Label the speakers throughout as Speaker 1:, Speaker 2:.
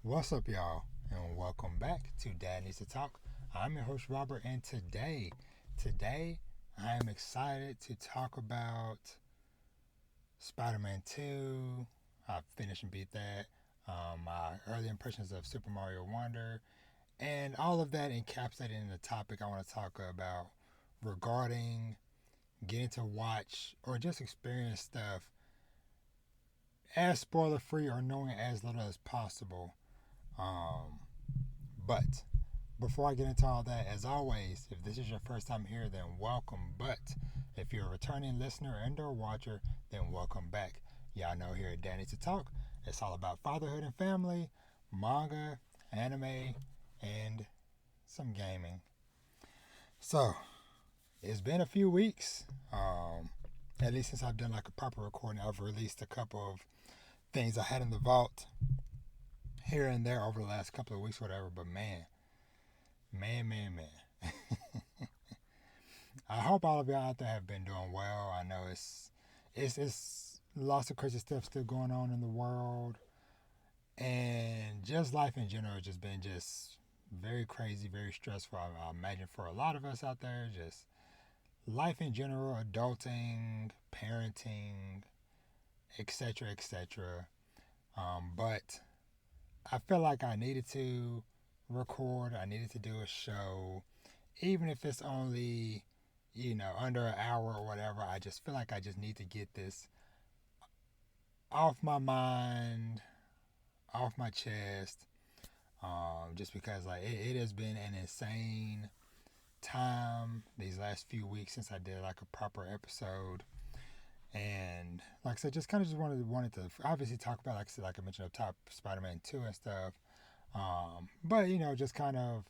Speaker 1: What's up, y'all? And welcome back to Dad Needs to Talk. I'm your host, Robert, and today, I am excited to talk about SpiderMan 2. I finished and beat that. My early impressions of Super Mario Wonder, and all of that encapsulated in the topic I want to talk about regarding getting to watch or just experience stuff as spoiler free or knowing as little as possible. Um, but Before I get into all that, as always, if this is your first time here, then welcome. But if you're a returning listener and or watcher, then welcome back. Y'all know here at Danny to Talk, it's all about fatherhood and family, manga, anime, and some gaming. So it's been a few weeks. At least since I've done like a proper recording, I've released a couple of things I had in the vault here and there over the last couple of weeks, whatever. But man. I hope all of y'all out there have been doing well. I know it's lots of crazy stuff still going on in the world, and just life in general has just been just very crazy, very stressful. I imagine for a lot of us out there, just life in general, adulting, parenting, etc., etc. But I feel like I needed to record. I needed to do a show, even if it's only under an hour or whatever. I just feel like I just need to get this off my mind, off my chest. Just because like it has been an insane time these last few weeks since I did like a proper episode. And like I said, just kind of just wanted to obviously talk about, like I said, like I mentioned up top, Spider-Man 2 and stuff. But just kind of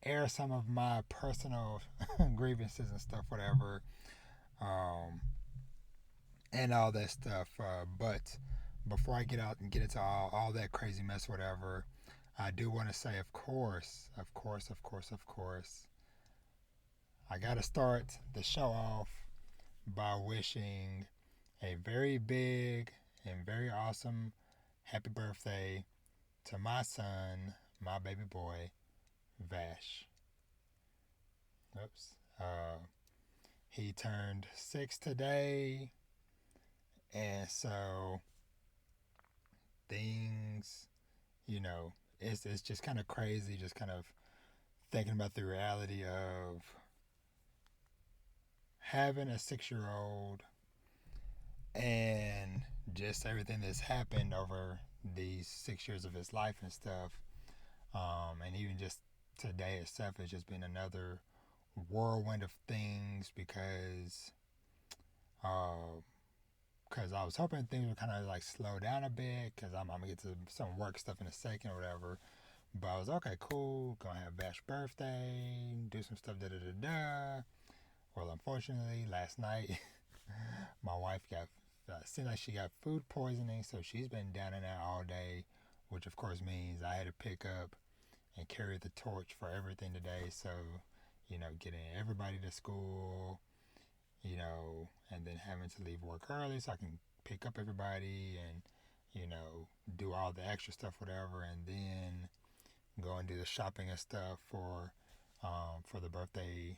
Speaker 1: air some of my personal grievances and stuff, whatever. Um, and all that stuff. But before I get out and get into all that crazy mess, whatever, I do want to say, of course, I got to start the show off by wishing a very big and very awesome happy birthday to my son, my baby boy, Vash. Oops. He turned 6 today, and so things, it's just kind of crazy, just kind of thinking about the reality of having a 6 year old and just everything that's happened over these 6 years of his life and stuff. And even just today itself has just been another whirlwind of things uh, because I was hoping things would kind of like slow down a bit because I'm gonna get to some work stuff in a second or whatever. But I was okay, cool. Gonna have Vash birthday, do some stuff, da da da da. Well, unfortunately, last night my wife got seemed like she got food poisoning, so she's been down and out all day, which of course means I had to pick up and carry the torch for everything today. So, getting everybody to school, and then having to leave work early so I can pick up everybody and, do all the extra stuff, whatever, and then go and do the shopping and stuff for the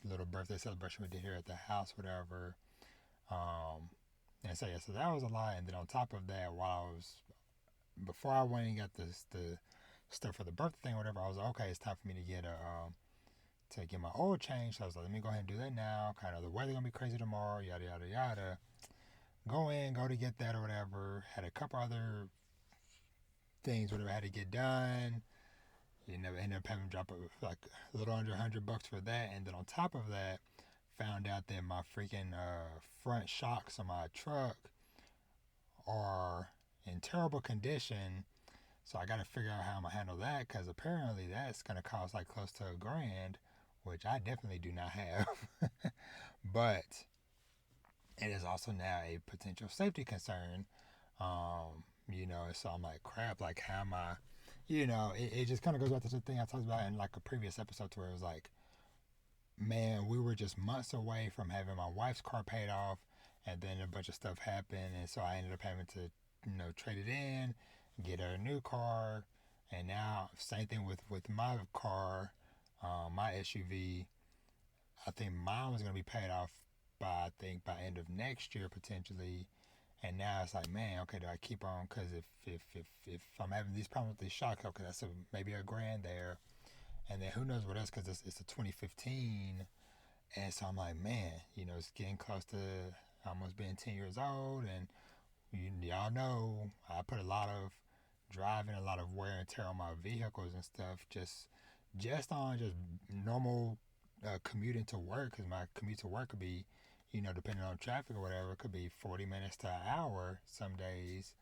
Speaker 1: little birthday celebration we did here at the house, whatever. Um, and so yeah, so that was a lot. And then on top of that, before I went and got the stuff for the birthday thing, or whatever, I was like, okay, it's time for me to get my oil changed. So I was like, let me go ahead and do that now. Kind of the weather gonna be crazy tomorrow, yada yada yada. Go to get that or whatever. Had a couple other things whatever I had to get done. Ended up having to drop like a little under $100 for that, and then on top of that, found out that my freaking front shocks on my truck are in terrible condition. So I got to figure out how I'm gonna handle that because apparently that's gonna cost like close to $1,000, which I definitely do not have. But it is also now a potential safety concern. So I'm like, crap, like how am I? It just kind of goes back to the thing I talked about in like a previous episode where it was like, man, we were just months away from having my wife's car paid off, and then a bunch of stuff happened, and so I ended up having to, trade it in, get her a new car, And now, same thing with my car, my SUV. I think mine was gonna be paid off by by end of next year potentially. And now it's like, man, okay, do I keep on? Because if I'm having these problems with the shock, okay, that's maybe $1,000 there, and then who knows what else? Because it's a 2015, and so I'm like, man, it's getting close to almost being 10 years old, and y'all know I put a lot of driving, a lot of wear and tear on my vehicles and stuff, just on just normal commuting to work, because my commute to work could be, depending on traffic or whatever, it could be 40 minutes to an hour some days.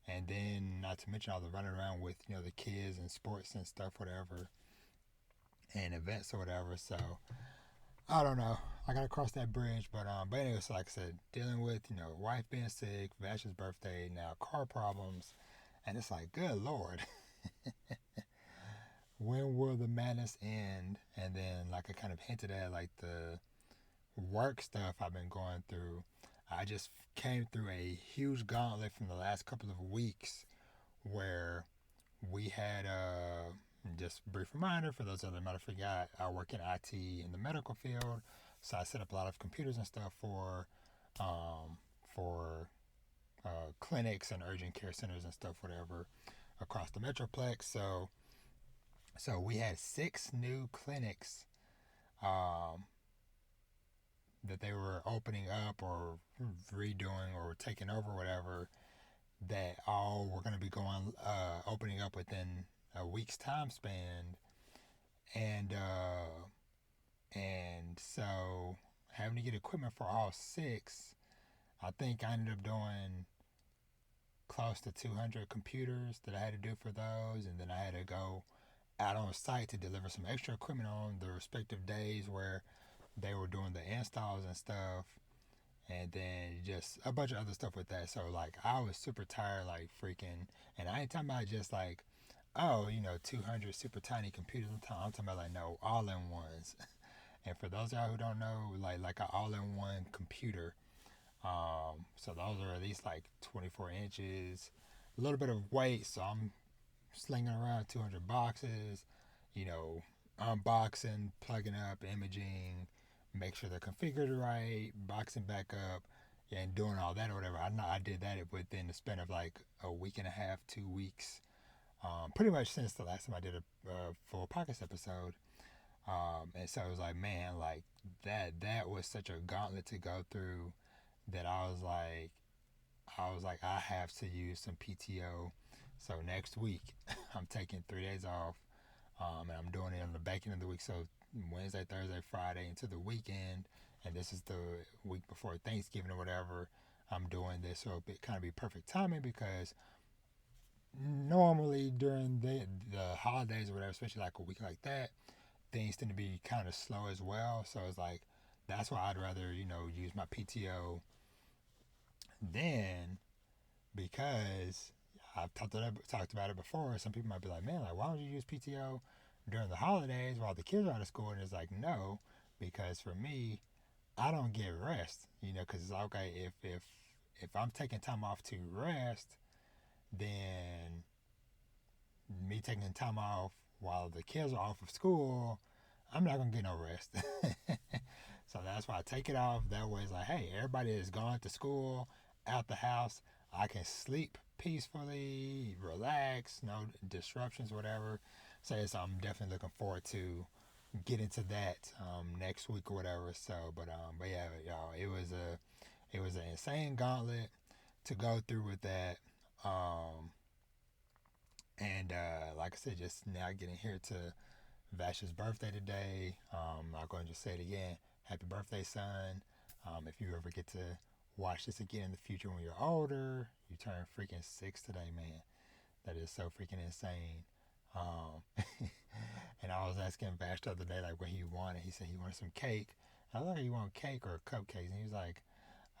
Speaker 1: And then, not to mention all the running around with, the kids and sports and stuff, whatever, and events or whatever. So, I don't know. I gotta cross that bridge, but anyway, so like I said, dealing with wife being sick, Vash's birthday, now car problems, and it's like, good lord, when will the madness end? And then, like I kind of hinted at, like the work stuff I've been going through, I just came through a huge gauntlet from the last couple of weeks where we had just a brief reminder for those that might have forgot, I work in IT in the medical field, so I set up a lot of computers and stuff um, for clinics and urgent care centers and stuff, whatever, across the metroplex. So we had 6 new clinics um, that they were opening up or redoing or taking over, whatever, that all were going to be opening up within a week's time span, and so having to get equipment for all 6, I think I ended up doing close to 200 computers that I had to do for those, and then I had to go out on site to deliver some extra equipment on the respective days where they were doing the installs and stuff, and then just a bunch of other stuff with that. So like I was super tired, like freaking, and I ain't talking about just like, 200 super tiny computers. I'm talking about like, no, all in ones. And for those of y'all who don't know, like an all in one computer, so those are at least like 24 inches, a little bit of weight. So I'm slinging around 200 boxes, you know, unboxing, plugging up, imaging, make sure they're configured right, boxing back up, and doing all that or whatever. I did that within the span of like a week and a half, 2 weeks, pretty much since the last time I did a full podcast episode. And so it was like, man, like that was such a gauntlet to go through that I was like, I have to use some PTO. So next week, I'm taking 3 days off, and I'm doing it on the back end of the week. So Wednesday, Thursday, Friday into the weekend, and this is the week before Thanksgiving or whatever. I'm doing this, so it kind of be perfect timing because normally during the holidays or whatever, especially like a week like that, things tend to be kind of slow as well. So it's like that's why I'd rather use my PTO then, because I've talked about it before. Some people might be like, man, like why don't you use PTO during the holidays while the kids are out of school? And it's like, no, because for me, I don't get rest. Because it's like, okay, if I'm taking time off to rest, then me taking time off while the kids are off of school, I'm not gonna get no rest. So that's why I take it off. That way it's like, hey, everybody is gone to school, out the house. I can sleep peacefully, relax, no disruptions, whatever. So I'm definitely looking forward to getting to that next week or whatever. So, but yeah, y'all, it was an insane gauntlet to go through with that. And like I said, just now getting here to Vash's birthday today. I'll go and just say it again. Happy birthday, son. If you ever get to watch this again in the future when you're older, you turn freaking 6 today, man. That is so freaking insane. Um, and I was asking Vash the other day, like, what he wanted. He said he wanted some cake. I was like, you want cake or cupcakes? And he was like,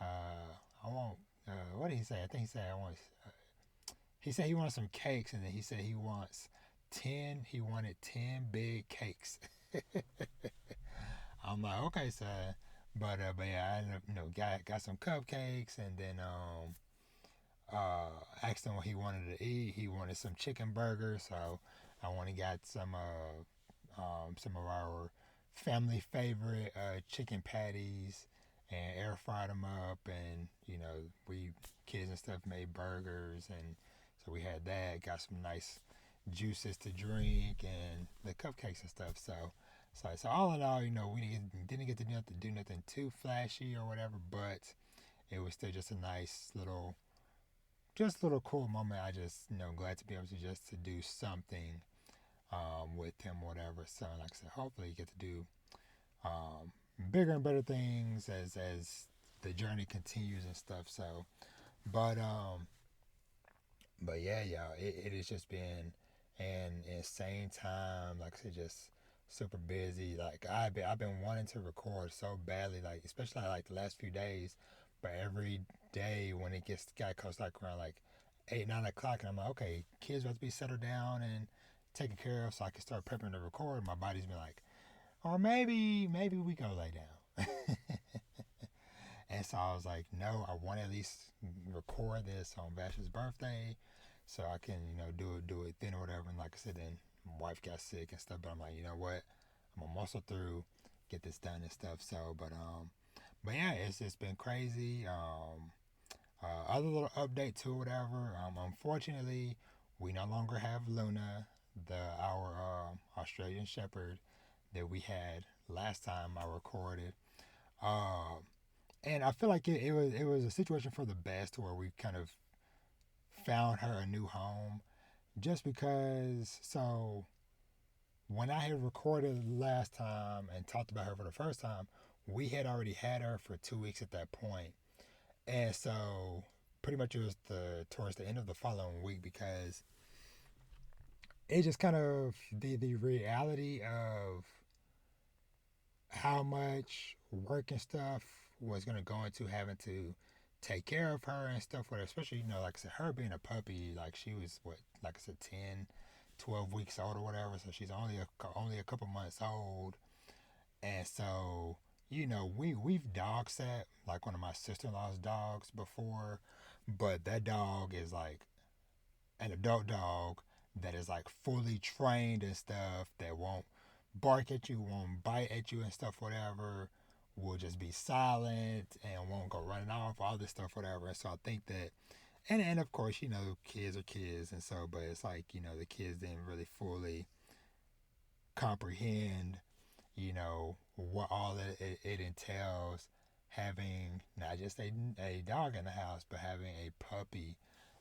Speaker 1: I want, what did he say? I think he said, he said he wanted some cakes, and then he said he wanted 10 big cakes. I'm like, okay, son. But yeah, I ended up, got some cupcakes, and then asked him what he wanted to eat. He wanted some chicken burgers, so I went and got some of our family favorite chicken patties and air fried them up, and we kids and stuff made burgers, and so we had that. Got some nice juices to drink and the cupcakes and stuff. So all in all, we didn't get to do nothing too flashy or whatever, but it was still just a nice little cool moment. I just glad to be able to just to do something with him, whatever. So like I said, hopefully you get to do bigger and better things as the journey continues and stuff. So, but yeah, y'all, it has just been an insane time. Like I said, just super busy. Like I've been wanting to record so badly, like especially like the last few days. But every day when it got close like around like 8, 9 o'clock, and I'm like, okay, kids about to be settled down and taken care of, so I can start prepping to record. My body's been like, or maybe we go lay down. And so I was like, no, I want to at least record this on Vash's birthday, so I can do it then or whatever. And like I said, then my wife got sick and stuff. But I'm like, you know what, I'm gonna muscle through, get this done and stuff. So, but yeah, it's been crazy. Other little update to whatever. Unfortunately, we no longer have Luna, our Australian Shepherd that we had last time I recorded. Uh, and I feel like it was a situation for the best, where we kind of found her a new home, just because. So when I had recorded last time and talked about her for the first time, we had already had her for 2 weeks at that point. And so pretty much it was towards the end of the following week, because it just kind of the reality of how much work and stuff was going to go into having to take care of her and stuff with her, especially like I said, her being a puppy. Like she was what, like I said, 10, 12 weeks old or whatever, so she's only a couple months old. And so we've dog sat like one of my sister-in-law's dogs before, but that dog is like an adult dog that is like fully trained and stuff, that won't bark at you, won't bite at you and stuff, whatever, will just be silent and won't go running off, all this stuff, whatever. And so I think that, and of course, kids are kids, and so, but it's like, the kids didn't really fully comprehend, what all it entails, having not just a dog in the house, but having a puppy,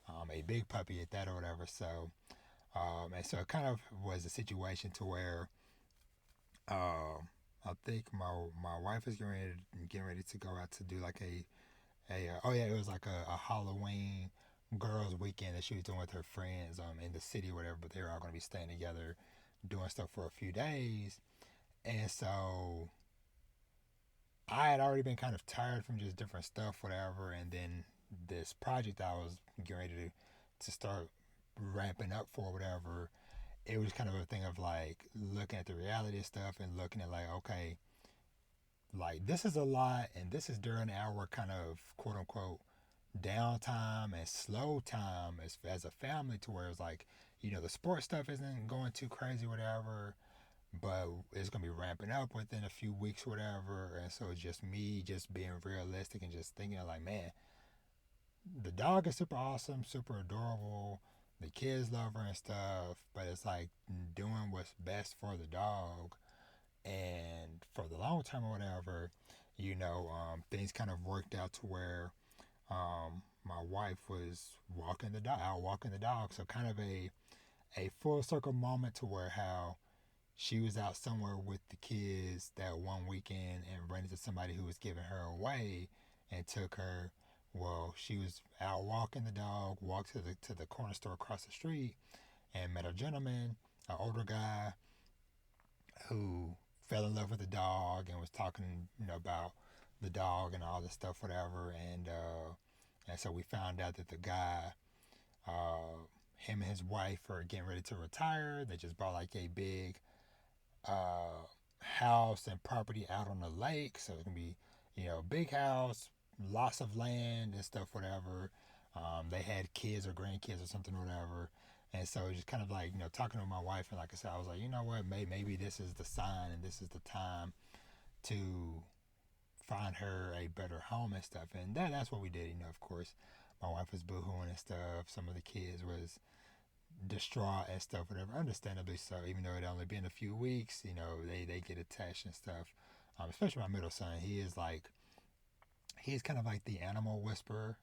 Speaker 1: a big puppy at that or whatever. So, and so it kind of was a situation to where, I think my wife is getting ready to go out to do like oh yeah, it was like a Halloween girls weekend that she was doing with her friends in the city or whatever, but they were all going to be staying together doing stuff for a few days. And so I had already been kind of tired from just different stuff, whatever, and then this project I was getting ready to start ramping up for, whatever. It was kind of a thing of like looking at the reality of stuff and looking at like, okay, like this is a lot, and this is during our kind of quote unquote downtime and slow time as a family, to where it's like, the sports stuff isn't going too crazy, whatever, but it's gonna be ramping up within a few weeks, whatever. And so it's just me just being realistic and just thinking like, man, the dog is super awesome, super adorable. The kids love her and stuff, but it's like doing what's best for the dog and for the long term or whatever. Things kind of worked out to where my wife was out walking the dog. So kind of a full circle moment, to where how she was out somewhere with the kids that one weekend and ran into somebody who was giving her away and took her. Well, she was out walking the dog, walked to the corner store across the street, and met a gentleman, an older guy, who fell in love with the dog and was talking, about the dog and all this stuff, whatever. And so we found out that the guy, him and his wife are getting ready to retire. They just bought like a big house and property out on the lake. So it's gonna be, big house, lots of land and stuff, whatever. They had kids or grandkids or something or whatever. And so just kind of like, talking to my wife, and like I said, I was like, you know what, maybe this is the sign and this is the time to find her a better home and stuff. And that's what we did, of course. My wife was boohooing and stuff. Some of the kids was distraught and stuff, whatever. Understandably so, even though it only been a few weeks, they get attached and stuff. Especially my middle son, he's kind of like the animal whisperer,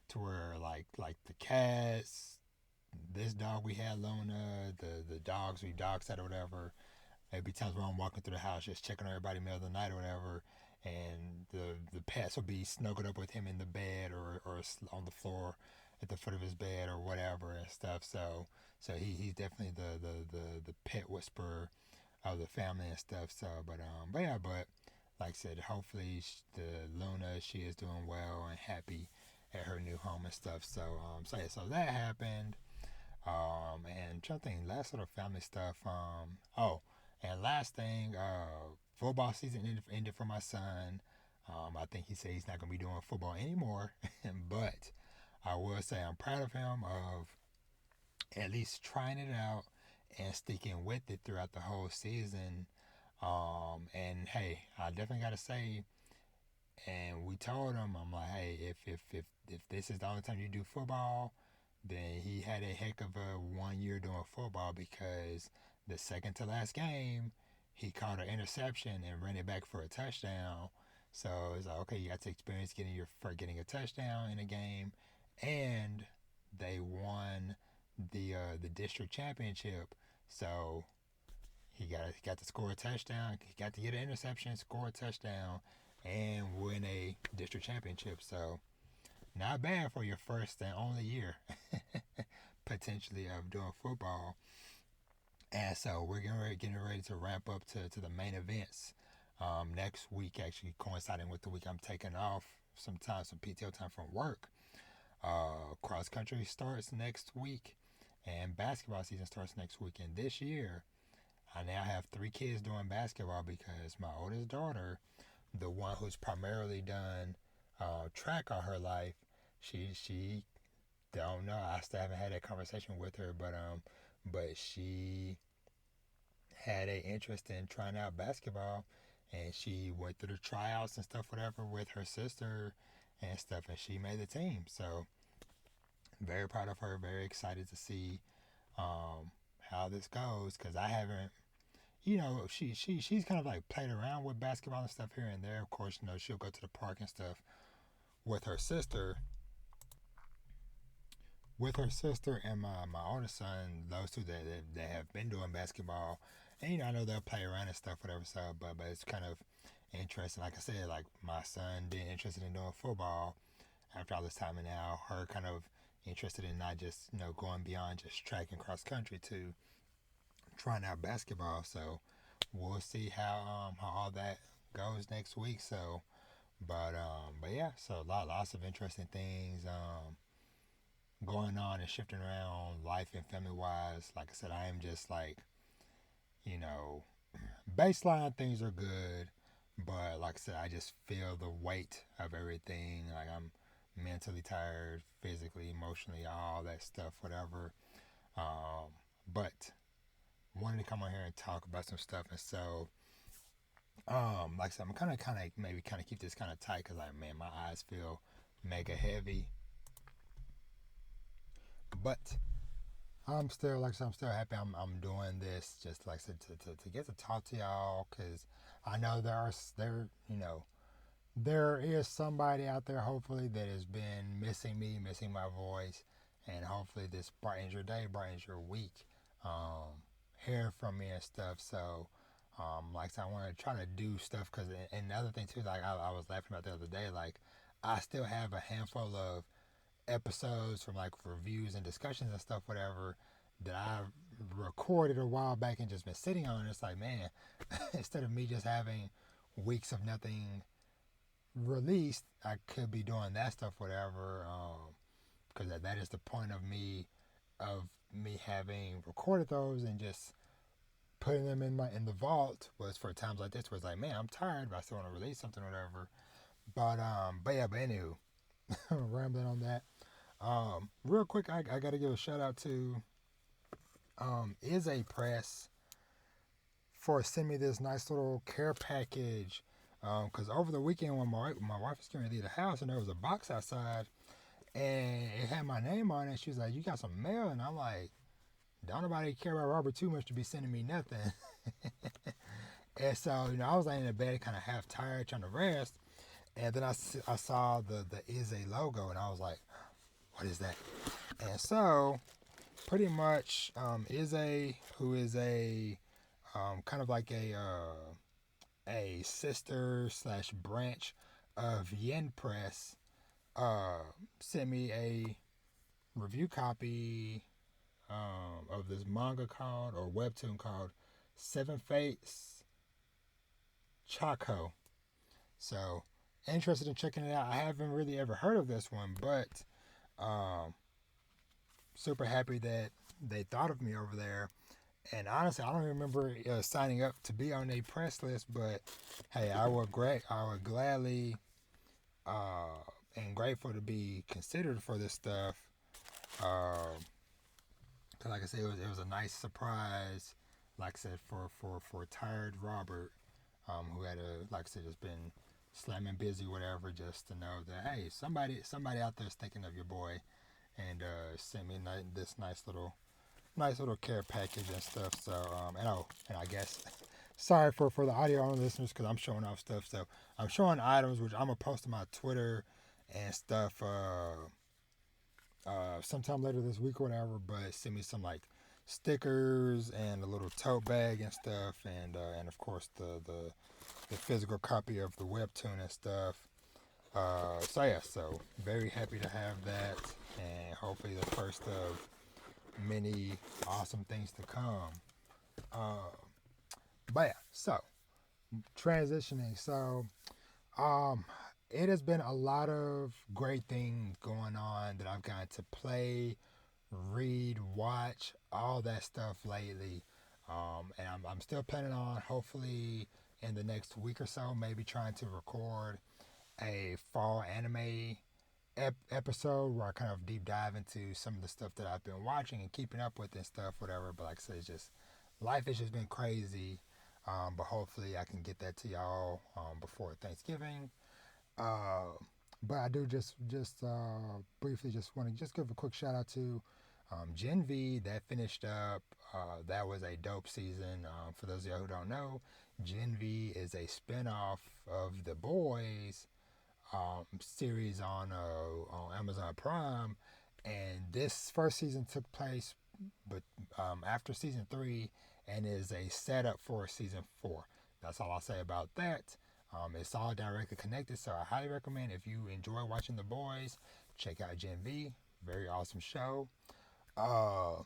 Speaker 1: to where like the cats, this dog we had Luna, the dogs we dog sat or whatever. There'd be times where I'm walking through the house just checking on everybody in the middle of the night or whatever, and the pets will be snuggled up with him in the bed or on the floor at the foot of his bed or whatever and stuff. So he's definitely the pet whisperer of the family and stuff. So but like I said, hopefully the Luna, she is doing well and happy at her new home and stuff. So that happened. And I'm trying to think, last sort of family stuff. And last thing, football season ended for my son. I think he said he's not gonna be doing football anymore, but I will say I'm proud of him of at least trying it out and sticking with it throughout the whole season. And hey, I definitely gotta say, and we told him, I'm like, hey, if this is the only time you do football, then he had a heck of a 1 year doing football, because the second to last game, he caught an interception and ran it back for a touchdown. So it's like, okay, you got to experience getting a touchdown in a game, and they won the district championship. So he got to score a touchdown. He got to get an interception, score a touchdown, and win a district championship. So not bad for your first and only year, potentially, of doing football. And so we're getting ready to ramp up to the main events next week, actually coinciding with the week I'm taking off some PTO time from work. Cross country starts next week, and basketball season starts next week. And this year, I now have 3 kids doing basketball, because my oldest daughter, the one who's primarily done track all her life, she don't know. I still haven't had that conversation with her, but she had an interest in trying out basketball, and she went through the tryouts and stuff, whatever, with her sister and stuff, and she made the team. So very proud of her. Very excited to see how this goes, because I haven't. She's kind of like played around with basketball and stuff here and there. Of course, she'll go to the park and stuff with her sister. With her sister and my oldest son, those two that have been doing basketball, and I know they'll play around and stuff, whatever. So, but it's kind of interesting. Like I said, like my son being interested in doing football after all this time, and now her kind of interested in not just going beyond just track and cross country to trying out basketball. So we'll see how all that goes next week. So, but yeah, so lots of interesting things going on and shifting around life and family wise. Like I said, I am just like, you know, baseline things are good, but like I said, I just feel the weight of everything. Like I'm mentally tired, physically, emotionally, all that stuff, whatever. But wanted to come on here and talk about some stuff, and so like I said, I'm kind of keep this kind of tight, because like, man, my eyes feel mega heavy, but I'm still, like I said, I'm still happy I'm doing this, just like I said, to get to talk to y'all, because I know there is somebody out there, hopefully, that has been missing me, missing my voice, and hopefully this brightens your day, brightens your week, hearing from me and stuff. So like I said, I want to try to do stuff, because, and the other thing too, like I was laughing about the other day, like I still have a handful of episodes from like reviews and discussions and stuff, whatever, that I recorded a while back and just been sitting on. It's like, man, instead of me just having weeks of nothing released, I could be doing that stuff, whatever, because that is the point of me having recorded those and just putting them in the vault, was for times like this where it's like, man, I'm tired, but I still want to release something or whatever. But yeah, but anywho, rambling on that. Real quick, I got to give a shout out to Is a Press for sending me this nice little care package. Because over the weekend when my wife was going to leave the house and there was a box outside and it had my name on it, she was like, "You got some mail?" And I'm like, "Don't nobody care about Robert too much to be sending me nothing." And so, I was laying in bed kind of half tired trying to rest. And then I saw the Is a logo and I was like, "What is that?" And so, pretty much, Is a, who is a kind of like a sister slash branch of Yen Press, sent me a review copy of this manga called, or webtoon called, Seven Fates Chako. So, interested in checking it out. I haven't really ever heard of this one, but um, super happy that they thought of me over there. And honestly, I don't remember signing up to be on a press list, but hey, I would gladly and grateful to be considered for this stuff. Cause like I said, it was a nice surprise. Like I said, for tired Robert, who had like I said, just been slamming busy, whatever, just to know that hey, somebody out there is thinking of your boy, and sent me this nice little care package and stuff. So and I guess sorry for the audio only listeners because I'm showing off stuff. So I'm showing items which I'm gonna post on my Twitter and stuff sometime later this week or whatever. But send me some like stickers and a little tote bag and stuff, and of course the physical copy of the webtoon and stuff. So very happy to have that, and hopefully the first of many awesome things to come. But yeah, so transitioning. So it has been a lot of great things going on that I've gotten to play, read, watch, all that stuff lately. And I'm still planning on hopefully in the next week or so, maybe trying to record a fall anime episode where I kind of deep dive into some of the stuff that I've been watching and keeping up with and stuff, whatever. But like I said, it's just life has just been crazy. But hopefully I can get that to y'all before Thanksgiving. But I do just briefly just want to just give a quick shout out to Gen V that finished up. That was a dope season. For those of y'all who don't know, Gen V is a spinoff of The Boys series on Amazon Prime, and this first season took place, but after season 3, and is a setup for season 4. That's all I'll say about that. It's all directly connected, so I highly recommend if you enjoy watching The Boys, check out Gen V. Very awesome show. Uh,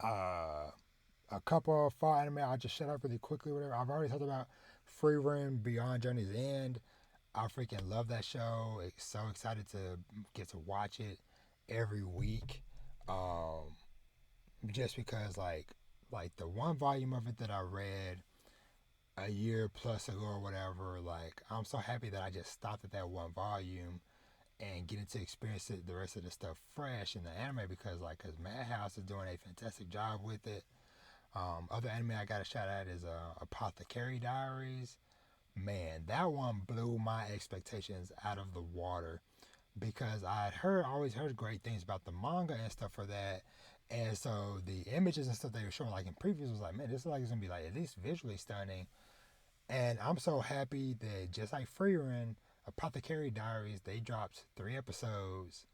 Speaker 1: uh, a couple of fall anime. I'll just shut up really quickly. Whatever. I've already talked about Free Run Beyond Journey's End. I freaking love that show. So excited to get to watch it every week. Just because like the one volume of it that I read a year plus ago or whatever, like I'm so happy that I just stopped at that one volume and getting to experience it, the rest of the stuff fresh in the anime because Madhouse is doing a fantastic job with it. Other anime I got to shout out is Apothecary Diaries. Man, that one blew my expectations out of the water because I had always heard great things about the manga and stuff for that. And so the images and stuff they were showing like in previews was like, man, this is like it's gonna be like at least visually stunning. And I'm so happy that just like Freerun, Apothecary Diaries, they dropped 3 episodes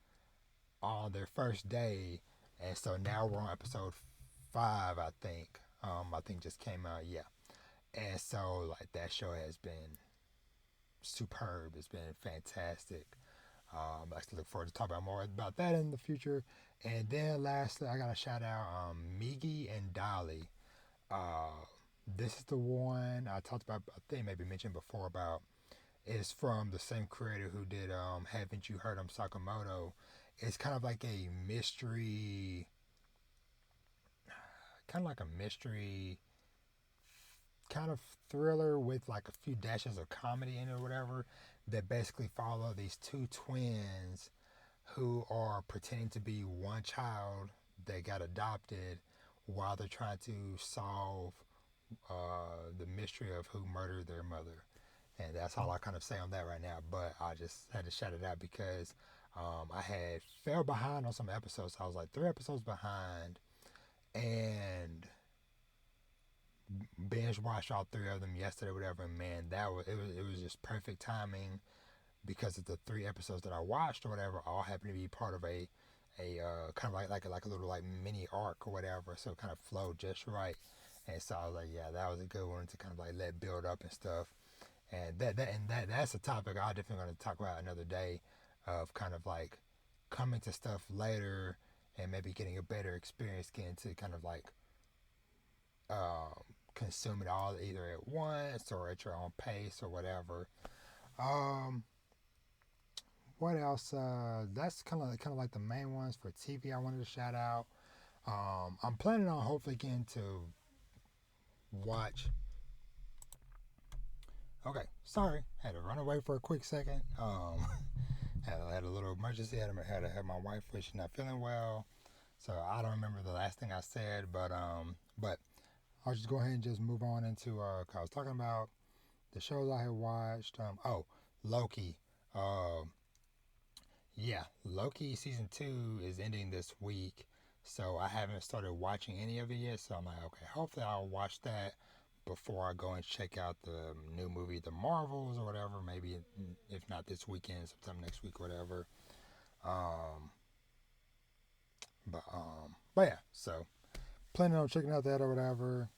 Speaker 1: on their first day, and so now we're on episode 5, I think. I think just came out, yeah. And so like that show has been superb. It's been fantastic. I actually look forward to talking about more about that in the future. And then lastly, I got to shout out Migi and Dolly. This is the one I talked about, I think maybe mentioned before about. It's from the same creator who did Haven't You Heard Sakamoto. It's kind of like a mystery, kind of thriller with like a few dashes of comedy in it or whatever. that basically follow these two twins who are pretending to be one child that got adopted while they're trying to solve the mystery of who murdered their mother. And that's all I kind of say on that right now. But I just had to shout it out because I had fell behind on some episodes. I was like 3 episodes behind, and binge watched all 3 of them yesterday, whatever. And man, it was just perfect timing because of the 3 episodes that I watched or whatever. All happened to be part of a kind of like a little like mini arc or whatever. So it kind of flowed just right. And so I was like, yeah, that was a good one to kind of like let build up and stuff. And that's a topic I definitely going to talk about another day, of kind of like coming to stuff later and maybe getting a better experience, getting to kind of like consume it all either at once or at your own pace or whatever. What else? That's kind of like the main ones for TV I wanted to shout out. I'm planning on hopefully getting to watch. Okay, sorry, had to run away for a quick second. Had a little emergency. Had to have my wife, which she's not feeling well. So I don't remember the last thing I said, but I'll just go ahead and just move on into I was talking about the shows I had watched. Loki. Yeah, Loki season 2 is ending this week, so I haven't started watching any of it yet. So I'm like, okay, hopefully I'll watch that before I go and check out the new movie, The Marvels or whatever. Maybe if not this weekend, sometime next week, or whatever. But yeah, so planning on checking out that or whatever.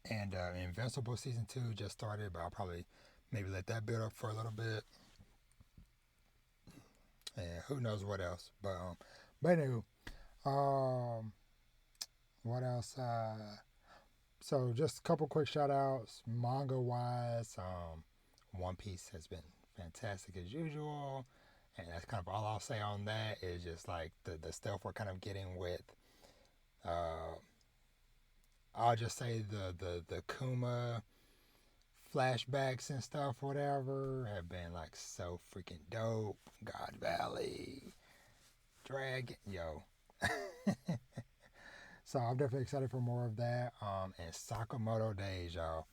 Speaker 1: And Invincible season 2 just started, but I'll probably maybe let that build up for a little bit. And who knows what else. But anyway, what else? So just a couple quick shout outs. Manga wise, One Piece has been fantastic as usual. And that's kind of all I'll say on that, is just like the stuff we're kind of getting with I'll just say the Kuma flashbacks and stuff, whatever, have been like so freaking dope. God Valley, Dragon, yo. So I'm definitely excited for more of that. And Sakamoto Days, y'all.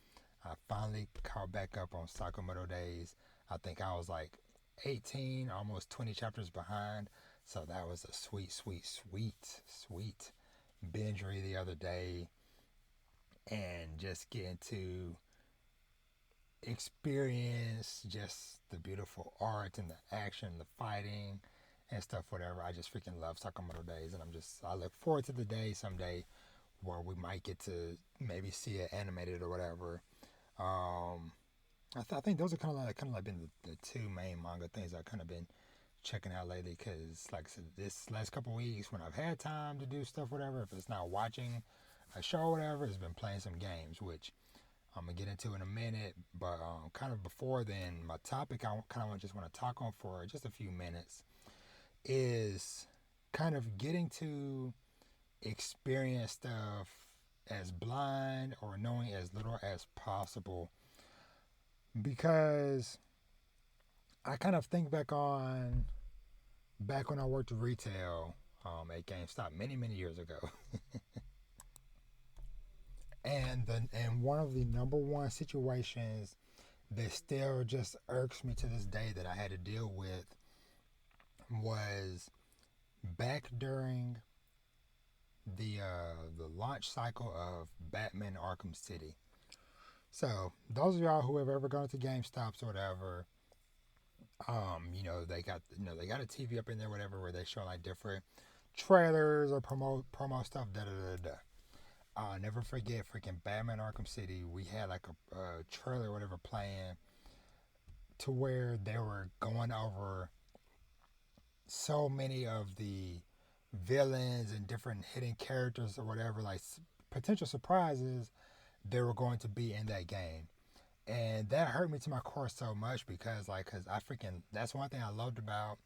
Speaker 1: I finally caught back up on Sakamoto Days. I think I was like 18, almost 20 chapters behind. So that was a sweet binge read the other day. And just getting to experience just the beautiful art and the action, the fighting and stuff, whatever. I just freaking love Sakamoto Days, and I look forward to the day someday where we might get to maybe see it animated or whatever. I think those are kind of like been the two main manga things I've kind of been checking out lately, because like I said, this last couple weeks when I've had time to do stuff, whatever, if it's not watching a show or whatever, it's been playing some games, which I'm gonna get into in a minute. But kind of before then, my topic I kind of just want to talk on for just a few minutes is kind of getting to experience stuff as blind or knowing as little as possible, because I kind of think back when I worked retail at GameStop many years ago. And one of the number one situations that still just irks me to this day that I had to deal with was back during the launch cycle of Batman Arkham City. So those of y'all who have ever gone to GameStops or whatever, they got a TV up in there, whatever, where they show like different trailers or promo stuff, da da da da. I'll never forget freaking Batman Arkham City. We had like a trailer or whatever playing to where they were going over so many of the villains and different hidden characters or whatever, like potential surprises there were going to be in that game. And that hurt me to my core so much because that's one thing I loved about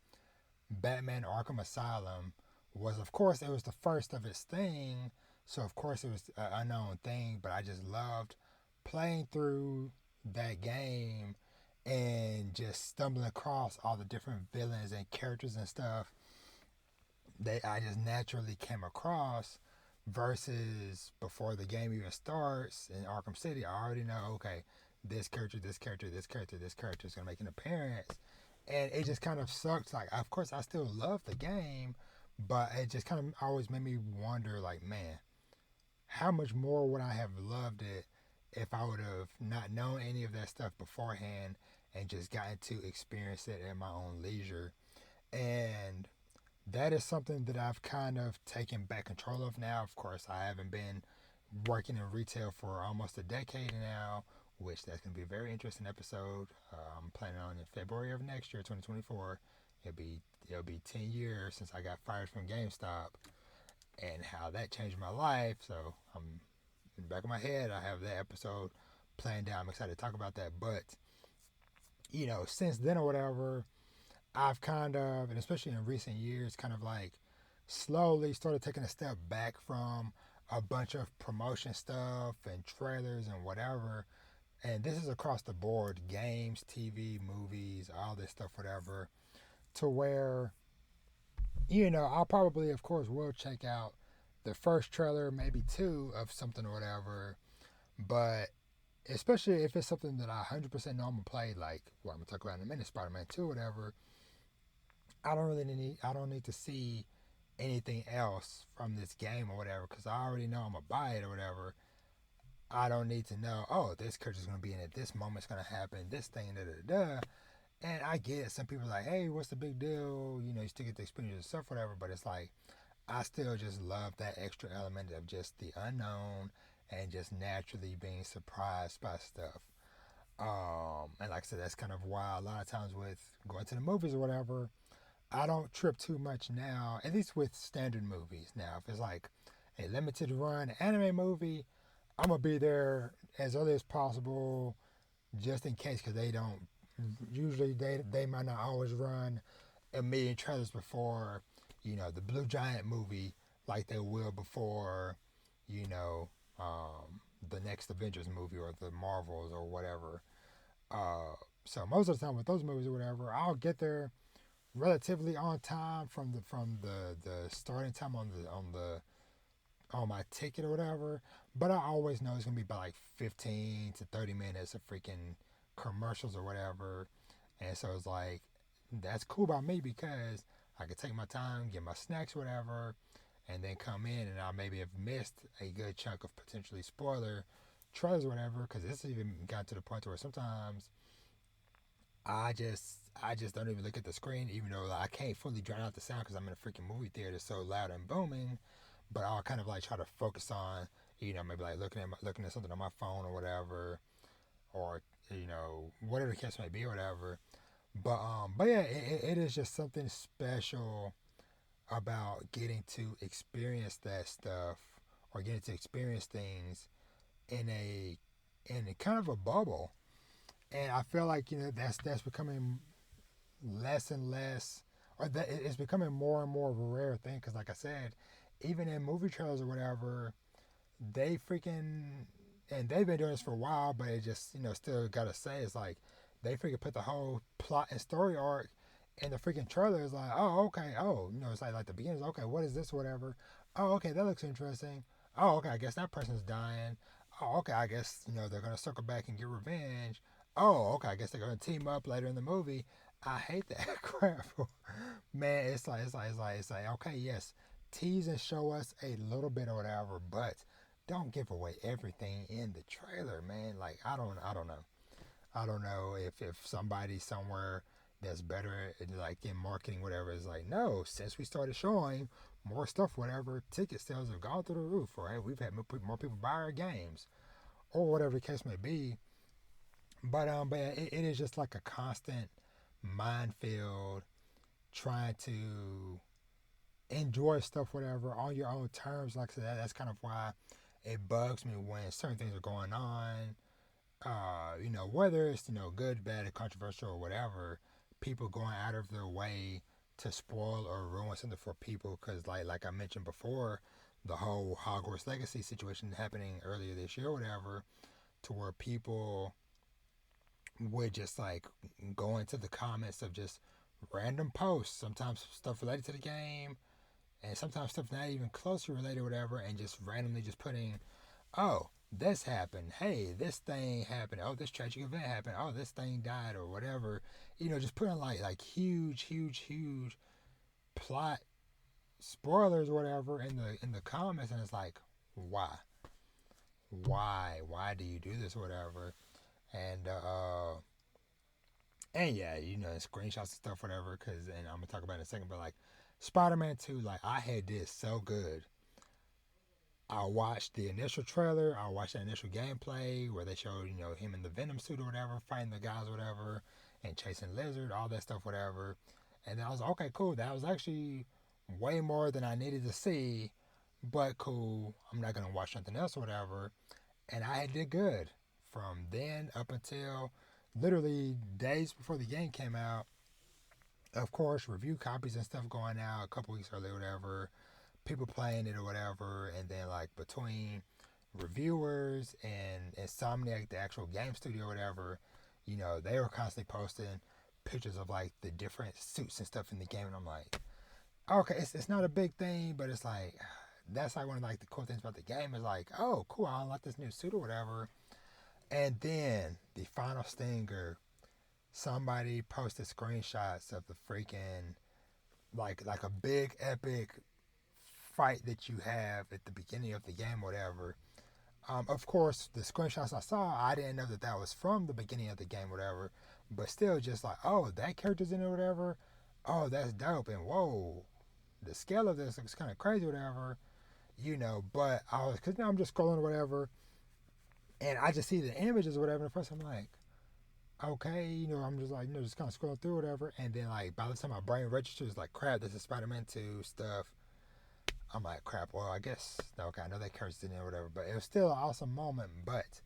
Speaker 1: Batman Arkham Asylum was, of course, it was the first of its thing. So, of course, it was an unknown thing, but I just loved playing through that game and just stumbling across all the different villains and characters and stuff that I just naturally came across versus before the game even starts in Arkham City, I already know, okay, this character, this character, this character, this character is going to make an appearance. And it just kind of sucks. Like, of course, I still love the game, but it just kind of always made me wonder, like, man, how much more would I have loved it if I would have not known any of that stuff beforehand and just gotten to experience it at my own leisure. And that is something that I've kind of taken back control of now. Of course, I haven't been working in retail for almost a decade now, which that's going to be a very interesting episode. I'm planning on in February of next year, 2024. It'll be 10 years since I got fired from GameStop and how that changed my life. So I'm in the back of my head. I have that episode planned out. I'm excited to talk about that. But since then or whatever, I've kind of, and especially in recent years, kind of like slowly started taking a step back from a bunch of promotion stuff and trailers and whatever. And this is across the board: games, TV, movies, all this stuff, whatever. To where, I'll probably, of course, will check out the first trailer, maybe two of something or whatever. But especially if it's something that I 100% know I'm gonna play, like what I'm gonna talk about in a minute, Spider-Man 2, or whatever. I don't need to see anything else from this game or whatever, because I already know I'm gonna buy it or whatever. I don't need to know, oh, this character's gonna be in it, this moment's gonna happen, this thing, da da da. And I get it. Some people are like, hey, what's the big deal? You still get the experience yourself, whatever. But it's like, I still just love that extra element of just the unknown and just naturally being surprised by stuff. And like I said, that's kind of why a lot of times with going to the movies or whatever, I don't trip too much now, at least with standard movies. Now, if it's like a limited run anime movie, I'm going to be there as early as possible just in case, because they don't, usually they might not always run a million trailers before, the Blue Giant movie like they will before, you know, the next Avengers movie or the Marvels or whatever. So most of the time with those movies or whatever, I'll get there relatively on time from the starting time on my ticket or whatever. But I always know it's gonna be about like 15 to 30 minutes of freaking commercials or whatever. And so it's like, that's cool by me because I can take my time, get my snacks or whatever, and then come in and I maybe have missed a good chunk of potentially spoiler trailers or whatever. Because it's even gotten to the point where sometimes I just don't even look at the screen, even though I can't fully drown out the sound because I'm in a freaking movie theater so loud and booming. But I'll kind of like try to focus on, maybe like looking at something on my phone or whatever, or whatever the case may be or whatever. But yeah, it is just something special about getting to experience that stuff or getting to experience things in a kind of a bubble. And I feel like that's becoming less and less, or that it's becoming more and more of a rare thing. Because like I said, even in movie trailers or whatever, they freaking, and they've been doing this for a while, but it just still gotta say, it's like they freaking put the whole plot and story arc in the freaking trailer. It's like, oh, okay, oh, it's like the beginning, okay, what is this, whatever. Oh, okay, that looks interesting. Oh, okay, I guess that person's dying. Oh, okay, I guess they're gonna circle back and get revenge. Oh, okay, I guess they're gonna team up later in the movie. I hate that crap. Man, it's like, okay, yes, tease and show us a little bit or whatever, but don't give away everything in the trailer, man. Like, I don't know. I don't know if somebody somewhere that's better at, like, in marketing, whatever, is like, no, since we started showing more stuff, whatever, ticket sales have gone through the roof, right? We've had more people buy our games, or whatever the case may be. But it is just like a constant minefield trying to enjoy stuff, whatever, on your own terms. Like I said, that's kind of why it bugs me when certain things are going on. Whether it's good, bad, or controversial or whatever, people going out of their way to spoil or ruin something for people. Because like I mentioned before, the whole Hogwarts Legacy situation happening earlier this year, or whatever, to where people would just like go into the comments of just random posts, sometimes stuff related to the game, and sometimes stuff not even closely related, or whatever, and just randomly just putting, oh, this happened. Hey, this thing happened. Oh, this tragic event happened. Oh, this thing died, or whatever. Just putting like huge plot spoilers or whatever in the comments, and it's like, why, why do you do this or whatever, and yeah, screenshots and stuff, whatever. Cause, and I'm gonna talk about it in a second, but like Spider-Man 2, like I had this so good. I watched the initial trailer. I watched the initial gameplay where they showed, him in the Venom suit or whatever, fighting the guys or whatever, and chasing Lizard, all that stuff, whatever. And I was like, okay, cool. That was actually way more than I needed to see, but cool. I'm not gonna watch something else or whatever. And I did good from then up until literally days before the game came out. Of course, review copies and stuff going out a couple weeks early, whatever. People playing it or whatever, and then like between reviewers and Insomniac, the actual game studio or whatever, they were constantly posting pictures of like the different suits and stuff in the game, and I'm like, okay, it's not a big thing, but it's like that's like one of like the cool things about the game is like, oh, cool, I unlocked this new suit or whatever, and then the final stinger, somebody posted screenshots of the freaking like a big epic fight that you have at the beginning of the game, whatever. Of course, the screenshots I saw, I didn't know that that was from the beginning of the game, whatever. But still, just like, oh, that character's in it, whatever. Oh, that's dope, and whoa, the scale of this looks kind of crazy, whatever. But I was, cause now I'm just scrolling or whatever, and I just see the images or whatever. And first, I'm like, okay, I'm just like, just kind of scrolling through whatever, and then like by the time my brain registers, like, crap, this is Spider-Man 2 stuff. I'm like, crap, well, I guess, okay, I know that curse didn't or whatever, but it was still an awesome moment. But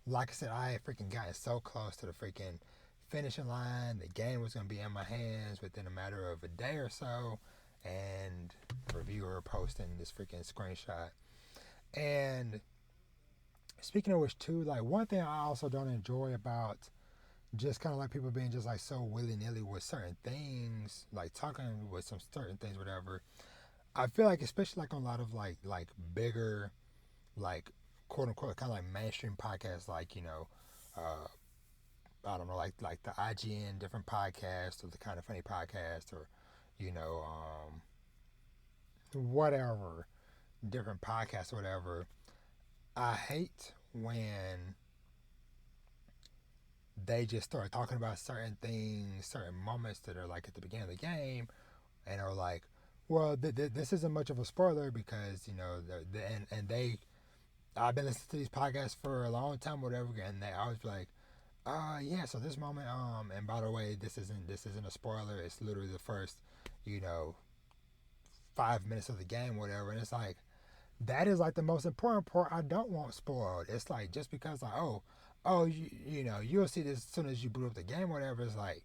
Speaker 1: like I said, I had freaking gotten so close to the freaking finishing line. The game was going to be in my hands within a matter of a day or so, and reviewer posting this freaking screenshot. And speaking of which, too, like one thing I also don't enjoy about just kind of like people being just like so willy-nilly with certain things, like talking with some certain things, whatever. I feel like, especially like on a lot of like bigger, like quote unquote kind of like mainstream podcasts, like uh, I don't know, like the IGN different podcasts or the Kind of Funny podcast, or you know whatever different podcasts or whatever. I hate when they just start talking about certain things, certain moments that are like at the beginning of the game, and are like, well, this isn't much of a spoiler because and they, I've been listening to these podcasts for a long time, whatever, and they always be like, yeah, so this moment, and by the way, this isn't a spoiler. It's literally the first, you know, 5 minutes of the game, whatever, and it's like that is like the most important part. I don't want spoiled. It's like just because like you'll see this as soon as you boot up the game, whatever. It's like,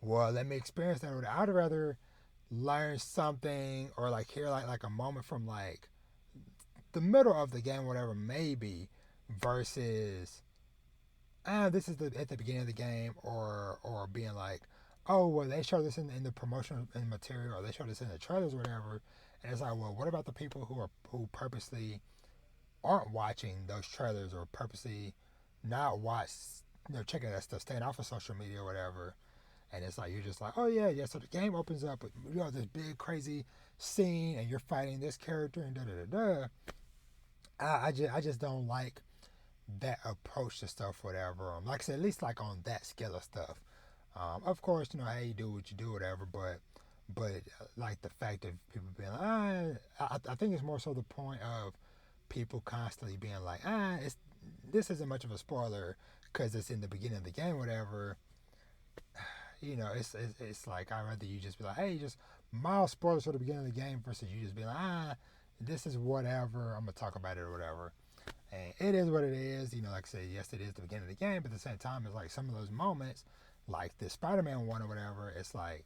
Speaker 1: well, let me experience that. I'd rather learn something or like hear like a moment from like the middle of the game, whatever, maybe, versus this is at the beginning of the game, or being like, oh well, they show this in the promotional material, or they show this in the trailers or whatever, and it's like, well, what about the people who purposely aren't watching those trailers, or purposely not watch, checking that stuff, staying off of social media or whatever. And it's like, you're just like, oh yeah. So the game opens up with this big crazy scene, and you're fighting this character and da da da da. I just don't like that approach to stuff, whatever. Like I said, at least like on that scale of stuff. Of course, hey, you do what you do, whatever. But like the fact of people being like, I think it's more so the point of people constantly being like, this isn't much of a spoiler because it's in the beginning of the game, whatever. It's like, I'd rather you just be like, hey, just mild spoilers for the beginning of the game versus you just be like, this is whatever, I'm gonna talk about it or whatever. And it is what it is, like I said, yes, it is the beginning of the game, but at the same time, it's like some of those moments, like the Spider-Man one or whatever, it's like,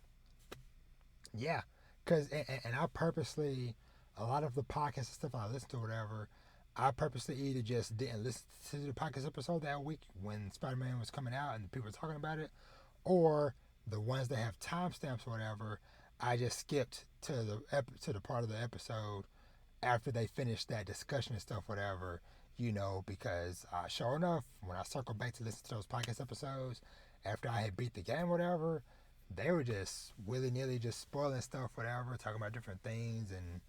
Speaker 1: yeah, because, and I purposely, a lot of the podcasts and stuff I listen to or whatever, I purposely either just didn't listen to the podcast episode that week when Spider-Man was coming out and people were talking about it, or the ones that have timestamps or whatever, I just skipped to the part of the episode after they finished that discussion and stuff, whatever, because sure enough, when I circled back to listen to those podcast episodes after I had beat the game, whatever, they were just willy nilly just spoiling stuff, whatever, talking about different things and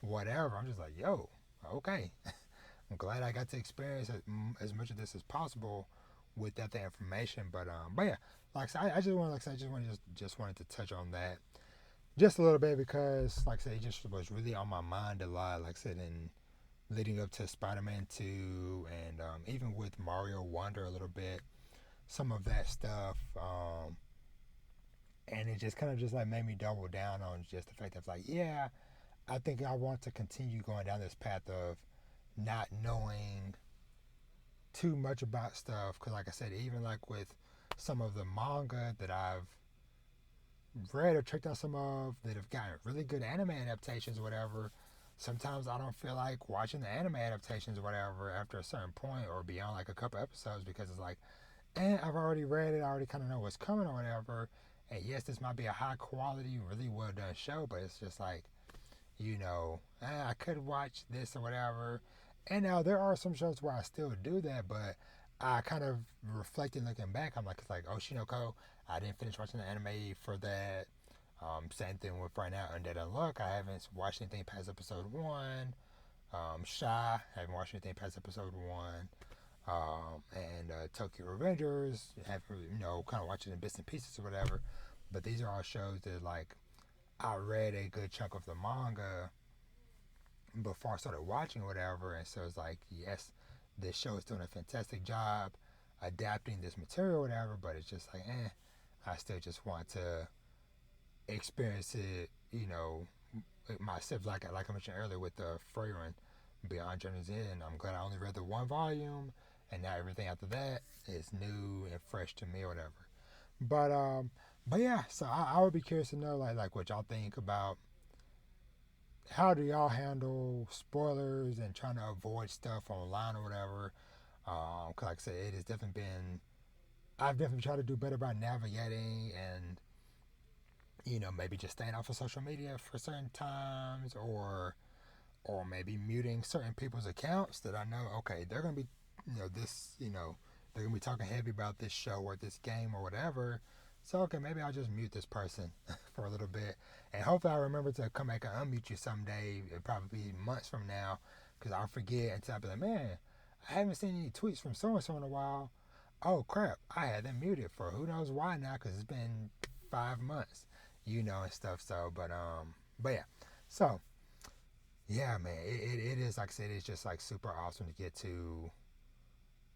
Speaker 1: whatever. I'm just like, yo, okay. I'm glad I got to experience as much of this as possible with that information. But yeah, like I said, I just want, like I said, just wanted to touch on that just a little bit because, like I said, it just was really on my mind a lot. Like I said, in leading up to Spider-Man 2 and even with Mario Wonder a little bit, some of that stuff. And it just kind of just like made me double down on just the fact that, like, yeah, I think I want to continue going down this path of not knowing too much about stuff. Because, like I said, even like with some of the manga that I've read or checked out some of that have gotten really good anime adaptations or whatever, sometimes I don't feel like watching the anime adaptations or whatever after a certain point or beyond like a couple episodes because it's like, I've already read it, I already kind of know what's coming or whatever. And yes, this might be a high quality, really well done show, but it's just like, I could watch this or whatever. And now there are some shows where I still do that, but I kind of reflecting, looking back, I'm like, it's like Oshinoko, I didn't finish watching the anime for that. Same thing with right now, Undead Unluck. I haven't watched anything past episode 1. Shy, I haven't watched anything past episode 1. And Tokyo Revengers, have kind of watching in bits and pieces or whatever. But these are all shows that like I read a good chunk of the manga before I started watching or whatever, and so it's like, yes, this show is doing a fantastic job adapting this material or whatever, but it's just like, I still just want to experience it, myself, like I mentioned earlier with the Freyrin Beyond Journey's End. I'm glad I only read the one volume, and now everything after that is new and fresh to me or whatever. But yeah, so I would be curious to know like what y'all think about how do y'all handle spoilers and trying to avoid stuff online or whatever. Cause like I said, it has definitely been. I've definitely tried to do better by navigating and maybe just staying off of social media for certain times or maybe muting certain people's accounts that I know, okay, they're gonna be they're gonna be talking heavy about this show or this game or whatever. So okay, maybe I'll just mute this person for a little bit, and hopefully I remember to come back and unmute you someday. It'll probably be months from now, because I'll forget until I'll be like, man, I haven't seen any tweets from so and so in a while. Oh crap, I had them muted for who knows why now, because it's been 5 months, and stuff. So, but yeah, so yeah, man, it is, like I said, it's just like super awesome to get to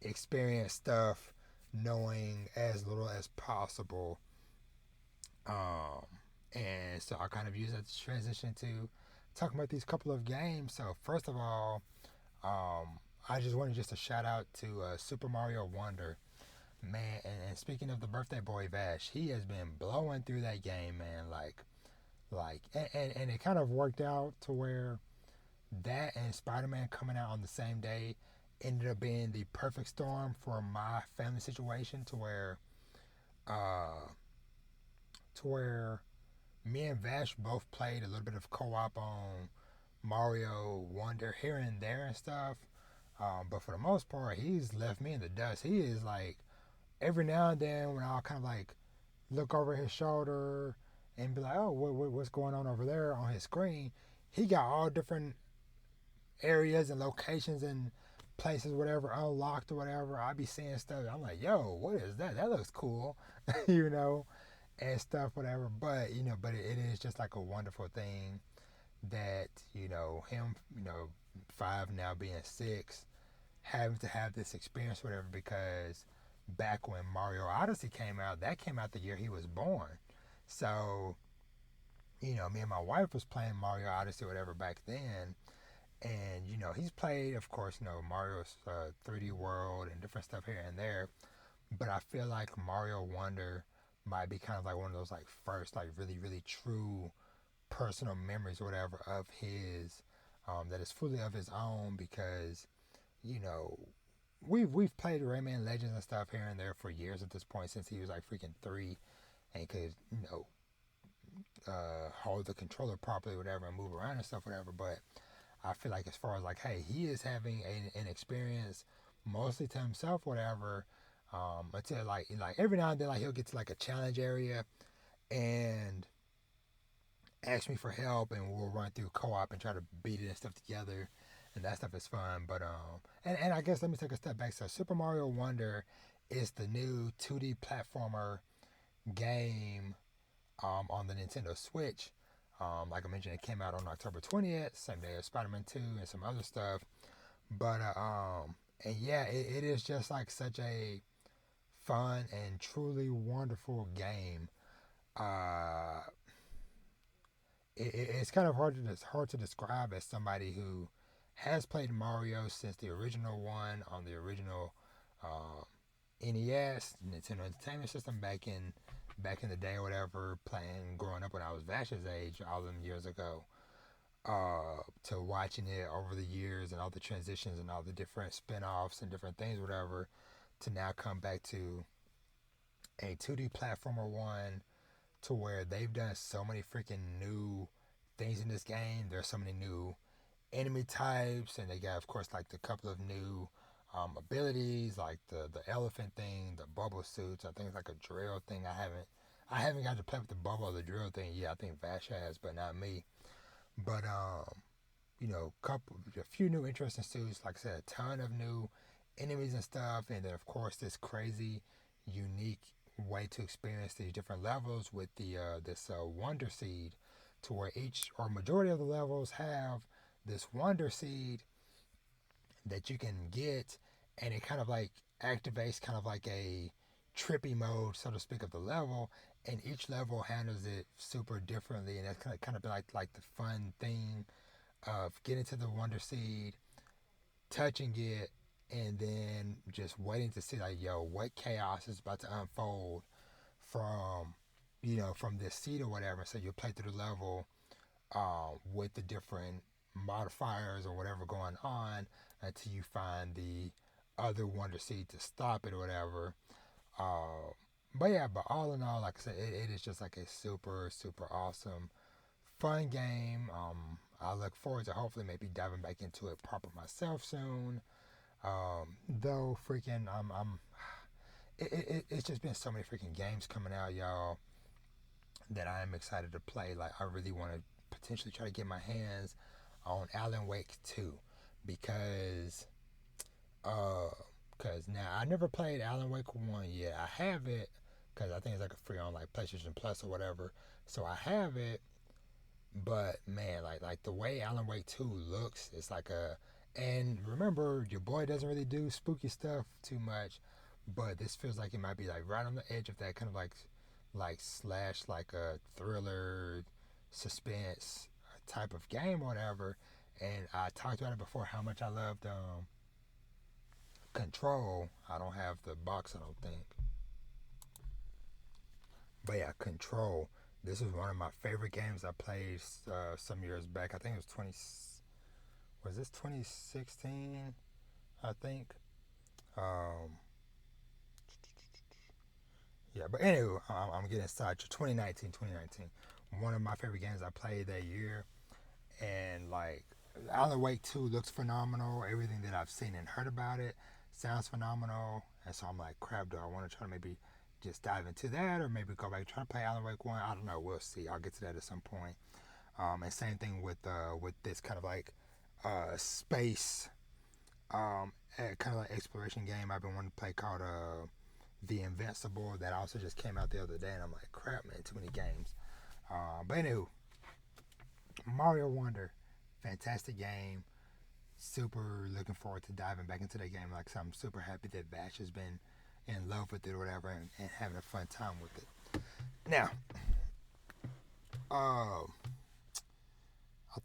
Speaker 1: experience stuff knowing as little as possible. Um, and so I kind of use that to transition to talking about these couple of games. So first of all, I just wanted just a shout out to Super Mario Wonder, man. And speaking of the birthday boy Vash, he has been blowing through that game, man. And it kind of worked out to where that and Spider-Man coming out on the same day ended up being the perfect storm for my family situation uh, to where me and Vash both played a little bit of co-op on Mario Wonder here and there and stuff. But for the most part, he's left me in the dust. He is like, every now and then when I'll kind of like look over his shoulder and be like, oh, what's going on over there on his screen? He got all different areas and locations and places, whatever, unlocked or whatever. I be seeing stuff. I'm like, yo, what is that? That looks cool, and stuff, whatever. But it is just like a wonderful thing that, him, 5 now being 6, having to have this experience, whatever, because back when Mario Odyssey came out, that came out the year he was born. So, me and my wife was playing Mario Odyssey, whatever, back then. And, he's played, of course, Mario's 3D World and different stuff here and there. But I feel like Mario Wonder might be kind of like one of those, like, first, like, really, really true personal memories or whatever of his, that is fully of his own, because you know, we've played Rayman Legends and stuff here and there for years at this point since he was like freaking 3 and could hold the controller properly, whatever, and move around and stuff, whatever. But I feel like as far as like, hey, he is having an experience mostly to himself, whatever. Until like every now and then, like he'll get to like a challenge area and ask me for help, and we'll run through co-op and try to beat it and stuff together, and that stuff is fun. But and I guess let me take a step back. So Super Mario Wonder is the new 2D platformer game on the Nintendo Switch. Like I mentioned, it came out on October 20th, same day as SpiderMan 2 and some other stuff. But and yeah, it is just like such a fun and truly wonderful game. Uh, it's kind of hard to describe as somebody who has played Mario since the original one on the original uh, NES, Nintendo Entertainment System, back in the day or whatever, playing growing up when I was Vash's age all them years ago, to watching it over the years and all the transitions and all the different spin-offs and different things, whatever, to now come back to a 2D platformer one to where they've done so many freaking new things in this game. There's so many new enemy types, and they got, of course, like the couple of new abilities, like the elephant thing, the bubble suits. I think it's like a drill thing. I haven't got to play with the bubble or the drill thing yet. I think Vash has, but not me. But a few new interesting suits. Like I said, a ton of new enemies and stuff, and then of course this crazy, unique way to experience these different levels with the this Wonder Seed, to where each or majority of the levels have this Wonder Seed that you can get, and it kind of like activates kind of like a trippy mode, so to speak, of the level, and each level handles it super differently, and that's kind of like the fun thing of getting to the Wonder Seed, touching it, and then just waiting to see like, yo, what chaos is about to unfold from from this seed or whatever. So you play through the level with the different modifiers or whatever going on until you find the other Wonder Seed to stop it or whatever. Uh, but all in all, like I said, it is just like a super, super awesome, fun game. I look forward to hopefully maybe diving back into it proper myself soon. Though freaking, it's just been so many freaking games coming out, y'all, that I am excited to play. Like I really want to potentially try to get my hands on Alan Wake 2 because now I never played Alan Wake 1 yet. I have it because I think it's like a free on like PlayStation Plus or whatever. So I have it, but man, like the way Alan Wake 2 looks, it's like a, and remember your boy doesn't really do spooky stuff too much, but this feels like it might be like right on the edge of that kind of like slash like a thriller suspense type of game or whatever. And I talked about it before how much I loved Control. I don't have the box, I don't think. But yeah, Control. This was one of my favorite games I played some years back. I think it was 20. Was this 2016? I think. Um, yeah, but anyway, I'm getting sidetracked. 2019. One of my favorite games I played that year, and like Alan Wake 2 looks phenomenal. Everything that I've seen and heard about it sounds phenomenal, and so I'm like, crap, do I want to try to maybe just dive into that, or maybe go back and try to play Alan Wake 1? I don't know. We'll see. I'll get to that at some point. And same thing with this kind of like space kind of like exploration game I've been wanting to play called The Invincible, that also just came out the other day, and I'm like, crap, man, too many games. But anywho, Mario Wonder, fantastic game. Super looking forward to diving back into that game. Like I said, I'm super happy that Vash has been in love with it or whatever, and having a fun time with it. Now, I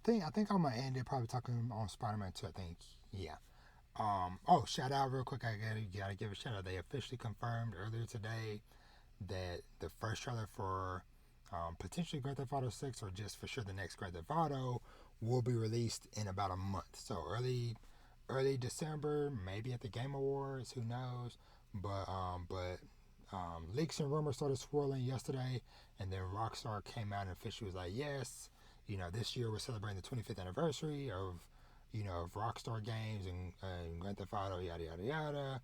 Speaker 1: think I'm gonna end it probably talking on Spider-Man 2. I think, yeah. Shout out real quick. I gotta give a shout out. They officially confirmed earlier today that the first trailer for potentially Grand Theft Auto 6, or just for sure the next Grand Theft Auto, will be released in about a month. So early early December, maybe at the Game Awards. Who knows? But leaks and rumors started swirling yesterday, and then Rockstar came out and officially was like, yes, this year we're celebrating the 25th anniversary of of Rockstar Games and Grand Theft Auto, yada yada yada.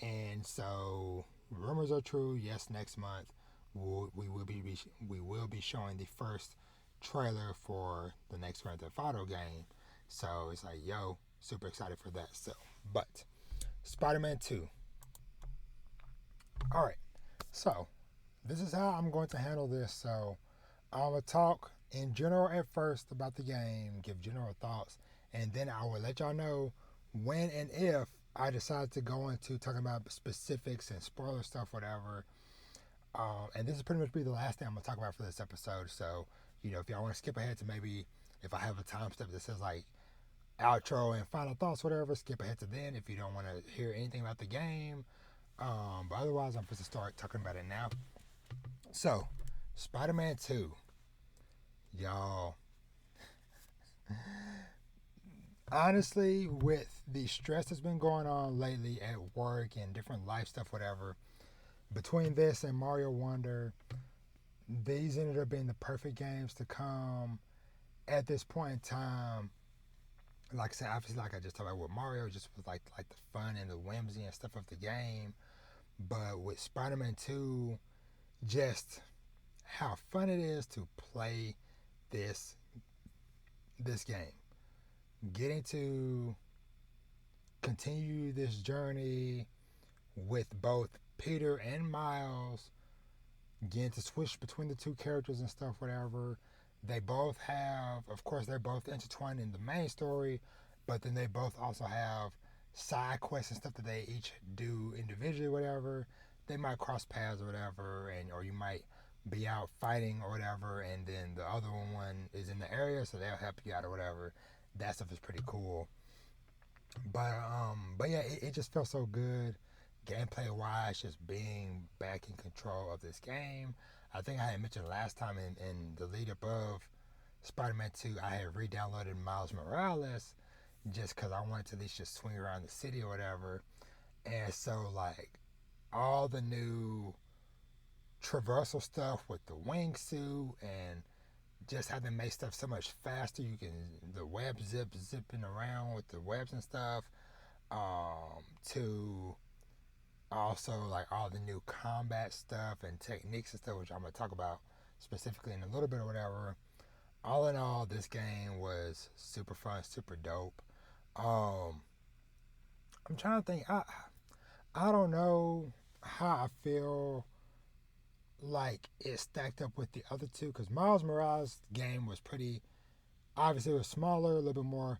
Speaker 1: And so rumors are true. Yes, next month we will be showing the first trailer for the next Grand Theft Auto game. So it's like, yo, super excited for that. So, but Spider-Man 2. All right. So this is how I'm going to handle this. So I'm gonna talk in general at first about the game, give general thoughts, and then I will let y'all know when and if I decide to go into talking about specifics and spoiler stuff, whatever. And this is pretty much be the last thing I'm gonna talk about for this episode. So, if y'all want to skip ahead to maybe if I have a time step that says like outro and final thoughts, whatever, skip ahead to then if you don't want to hear anything about the game. But otherwise, I'm supposed to start talking about it now. So, Spider-Man 2, y'all. Honestly, with the stress that's been going on lately at work and different life stuff, whatever, between this and Mario Wonder, these ended up being the perfect games to come at this point in time. Like I said, obviously, like I just talked about with Mario, just with like the fun and the whimsy and stuff of the game. But with Spider-Man 2, just how fun it is to play this game. Getting to continue this journey with both Peter and Miles, getting to switch between the two characters and stuff, whatever. They both have, of course, they're both intertwined in the main story, but then they both also have side quests and stuff that they each do individually, whatever. They might cross paths or whatever, or you might be out fighting or whatever, and then the other one is in the area, so they'll help you out or whatever. That stuff is pretty cool. But yeah, it just felt so good. Gameplay wise, just being back in control of this game. I think I had mentioned last time in the lead up of Spider-Man 2, I had re-downloaded Miles Morales just because I wanted to at least just swing around the city or whatever. And so, like, all the new traversal stuff with the wingsuit and just how they make stuff so much faster. You can, the web zipping around with the webs and stuff, to also like all the new combat stuff and techniques and stuff, which I'm going to talk about specifically in a little bit or whatever. All in all, this game was super fun, super dope. I'm trying to think. I don't know how I feel like it stacked up with the other two, because Miles Morales' game was pretty, obviously it was smaller, a little bit more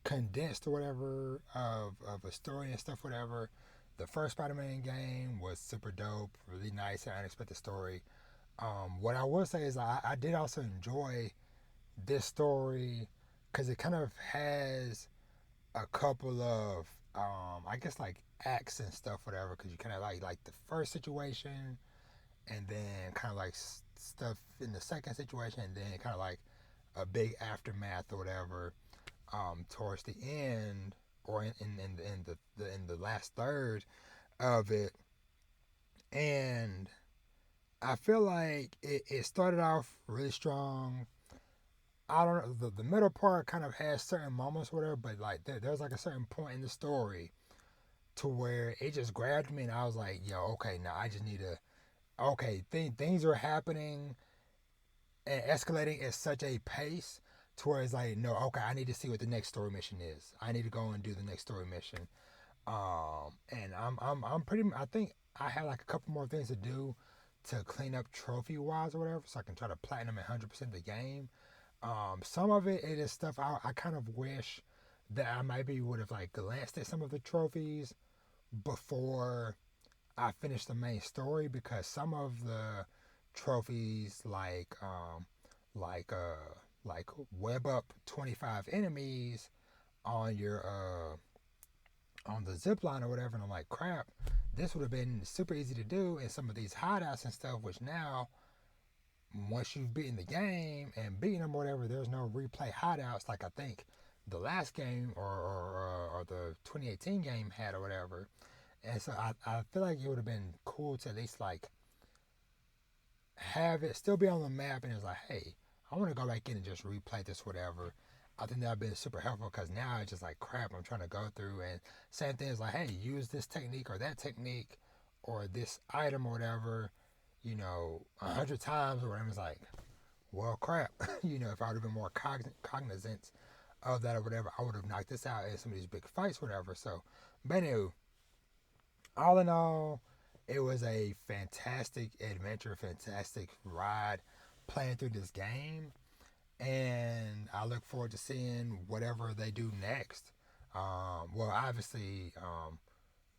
Speaker 1: condensed or whatever of a story and stuff, whatever. The first Spider-Man game was super dope, really nice and unexpected story. What I will say is I did also enjoy this story because it kind of has a couple of I guess like acts and stuff, whatever, because you kind of like the first situation, and then kind of like stuff in the second situation, and then kind of like a big aftermath or whatever towards the end, or in the last third of it. And I feel like it started off really strong. I don't know, the middle part kind of has certain moments or whatever, but like there's like a certain point in the story to where it just grabbed me, and I was like, yo, okay, now I just need to, okay, things are happening and escalating at such a pace to where it's like, no, okay, I need to see what the next story mission is. I need to go and do the next story mission. And I'm pretty, I think I have like a couple more things to do to clean up trophy wise or whatever, so I can try to platinum 100% the game. Some of it is stuff I kind of wish that I maybe would have like glanced at some of the trophies before I finished the main story, because some of the trophies like web up 25 enemies on your on the zip line or whatever, and I'm like, crap, this would have been super easy to do in some of these hideouts and stuff, which now once you've beaten the game and beaten them or whatever, there's no replay hideouts like I think the last game or the 2018 game had or whatever. And so I feel like it would have been cool to at least like have it still be on the map, and it's like, hey, I want to go back in and just replay this, whatever. I think that would have been super helpful because now it's just like crap. I'm trying to go through and same thing is like, hey, use this technique or that technique or this item or whatever, 100 times or whatever. It's like, well, crap. If I would have been more cognizant of that or whatever, I would have knocked this out in some of these big fights, whatever. So, but anyway, all in all, it was a fantastic adventure, fantastic ride playing through this game, and I look forward to seeing whatever they do next. Well, obviously,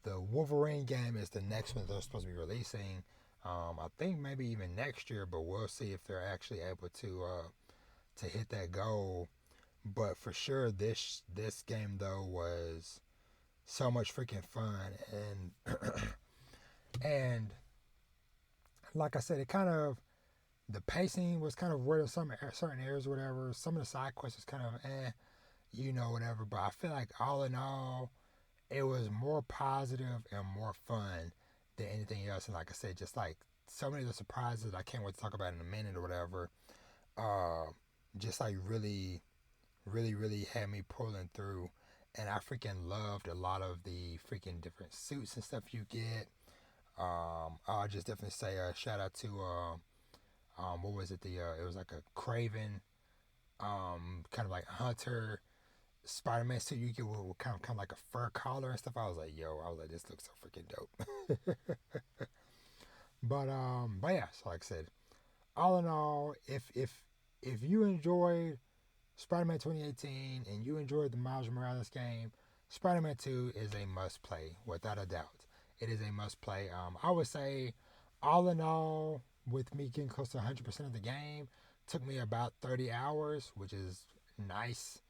Speaker 1: the Wolverine game is the next one they're supposed to be releasing. I think maybe even next year, but we'll see if they're actually able to hit that goal. But for sure, this game though was so much freaking fun, and like I said, it kind of the pacing was kind of weird in some certain areas, or whatever. Some of the side quests was kind of whatever. But I feel like all in all, it was more positive and more fun than anything else. And like I said, just like so many of the surprises I can't wait to talk about in a minute or whatever. Uh, just like really, really, really had me pulling through. And I freaking loved a lot of the freaking different suits and stuff you get. I'll just definitely say a shout out to what was it? It was like a Craven, kind of like Hunter Spider-Man suit you get with kind of like a fur collar and stuff. I was like, this looks so freaking dope. But yeah, so like I said, all in all, if you enjoyed Spider-Man 2018 and you enjoyed the Miles Morales game, Spider-Man 2 is a must play without a doubt. It is a must play. I would say, all in all, with me getting close to 100% of the game, took me about 30 hours, which is nice.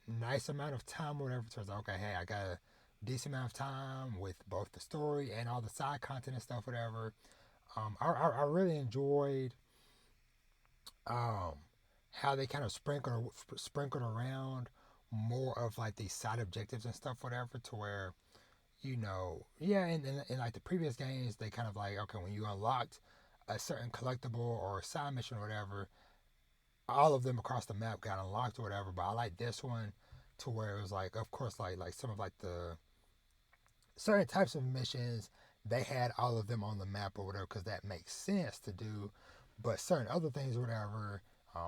Speaker 1: Nice amount of time, whatever. So it's like, okay, hey, I got a decent amount of time with both the story and all the side content and stuff, whatever. I really enjoyed um, how they kind of sprinkled around more of like these side objectives and stuff, whatever, to where yeah, and like the previous games, they kind of like, okay, when you unlocked a certain collectible or side mission or whatever, all of them across the map got unlocked or whatever. But I like this one to where it was like, of course, like some of like the certain types of missions, they had all of them on the map or whatever because that makes sense to do. But certain other things or whatever,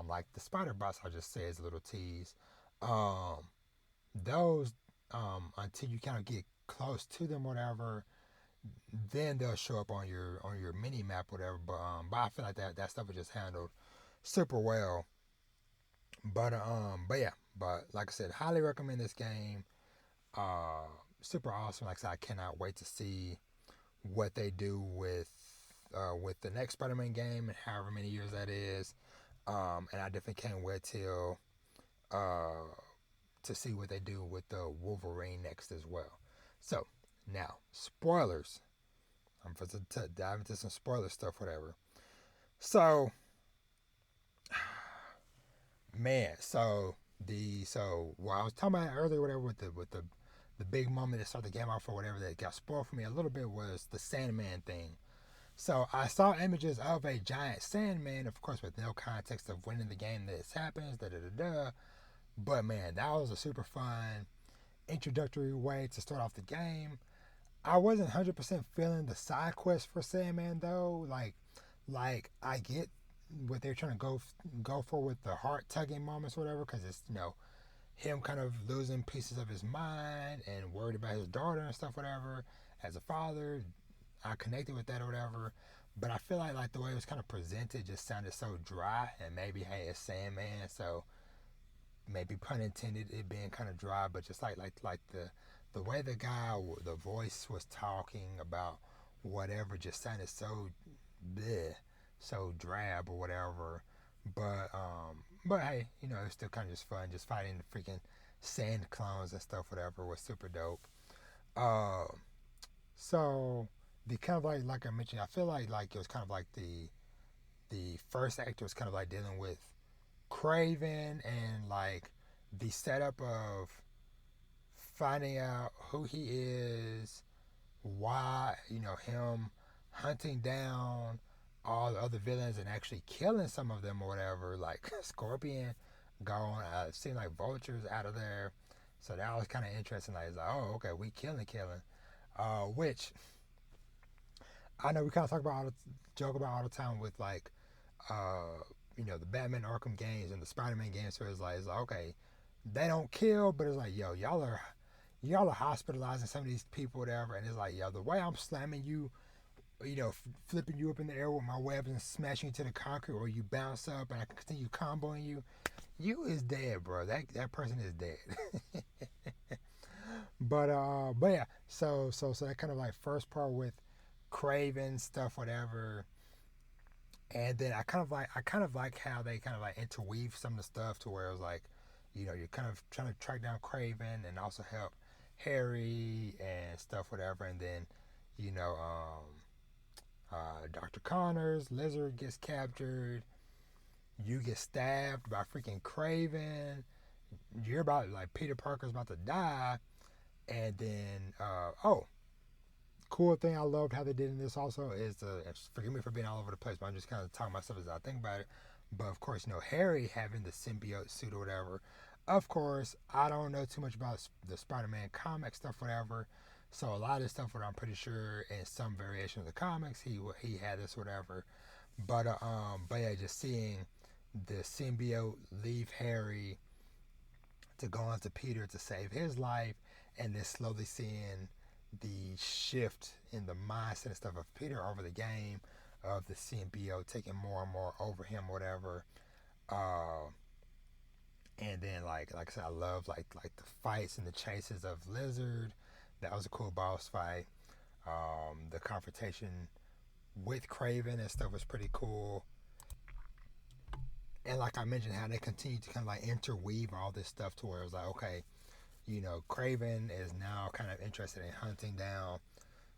Speaker 1: like the spider boss, I just say is a little tease. Um, those until you kind of get close to them, whatever, then they'll show up on your mini map, whatever. But I feel like that stuff was just handled super well. But yeah, but like I said, highly recommend this game. Uh, Super awesome. Like I said, I cannot wait to see what they do with the next Spider-Man game and however many years that is. And I definitely can't wait till uh to see what they do with the Wolverine next as well. So now spoilers. I'm going to dive into some spoiler stuff, whatever. So man, what I was talking about earlier, whatever, with the big moment that started the game off or whatever that got spoiled for me a little bit was the Sandman thing. So I saw images of a giant Sandman, of course, with no context of when in the game this happens, da da da da. But man, that was a super fun introductory way to start off the game. I wasn't 100% feeling the side quest for Sandman though. Like I get what they're trying to go for with the heart tugging moments, or whatever, because it's him kind of losing pieces of his mind and worried about his daughter and stuff, whatever. As a father, I connected with that or whatever. But I feel like the way it was kind of presented just sounded so dry, and maybe hey, it's Sandman, so maybe pun intended, it being kind of dry, but just like the way the voice was talking about whatever just sounded so bleh, so drab or whatever. But hey, it's still kind of just fun, just fighting the freaking sand clones and stuff, whatever, was super dope. Uh, so the kind of like I mentioned, I feel like it was kind of like the first act was kind of like dealing with Craven and like the setup of finding out who he is, why, him hunting down all the other villains and actually killing some of them or whatever, like Scorpion gone, seemed like Vulture's out of there. So that was kind of interesting. Like, it's like, oh, okay, we killing. Which I know we kind of joke about all the time with like, the Batman Arkham games and the Spider-Man games. So it's like, okay, they don't kill, but it's like, yo, y'all are hospitalizing some of these people, whatever. And it's like, yo, the way I'm slamming you, flipping you up in the air with my webs and smashing you to the concrete, or you bounce up and I can continue comboing you, you is dead, bro. That person is dead. but yeah, so that kind of like first part with Craven stuff, whatever. And then I kind of like how they kind of like interweave some of the stuff to where it was like, you're kind of trying to track down Craven and also help Harry and stuff, whatever. And then, Dr. Connors, Lizard gets captured. You get stabbed by freaking Craven. You're about, like, Peter Parker's about to die. And then, cool thing I loved how they did in this also is, forgive me for being all over the place, but I'm just kind of talking myself as I think about it. But of course, Harry having the symbiote suit or whatever. Of course, I don't know too much about the Spider-Man comic stuff, whatever. So a lot of this stuff, what I'm pretty sure in some variation of the comics, he had this, whatever. But yeah, just seeing the symbiote leave Harry to go on to Peter to save his life, and then slowly seeing the shift in the mindset and stuff of Peter over the game, of the symbiote taking more and more over him, whatever. And then like I said, I love like the fights and the chases of Lizard. That was a cool boss fight. The confrontation with Craven and stuff was pretty cool. And like I mentioned, how they continue to kind of like interweave all this stuff to where it was like, okay, Craven is now kind of interested in hunting down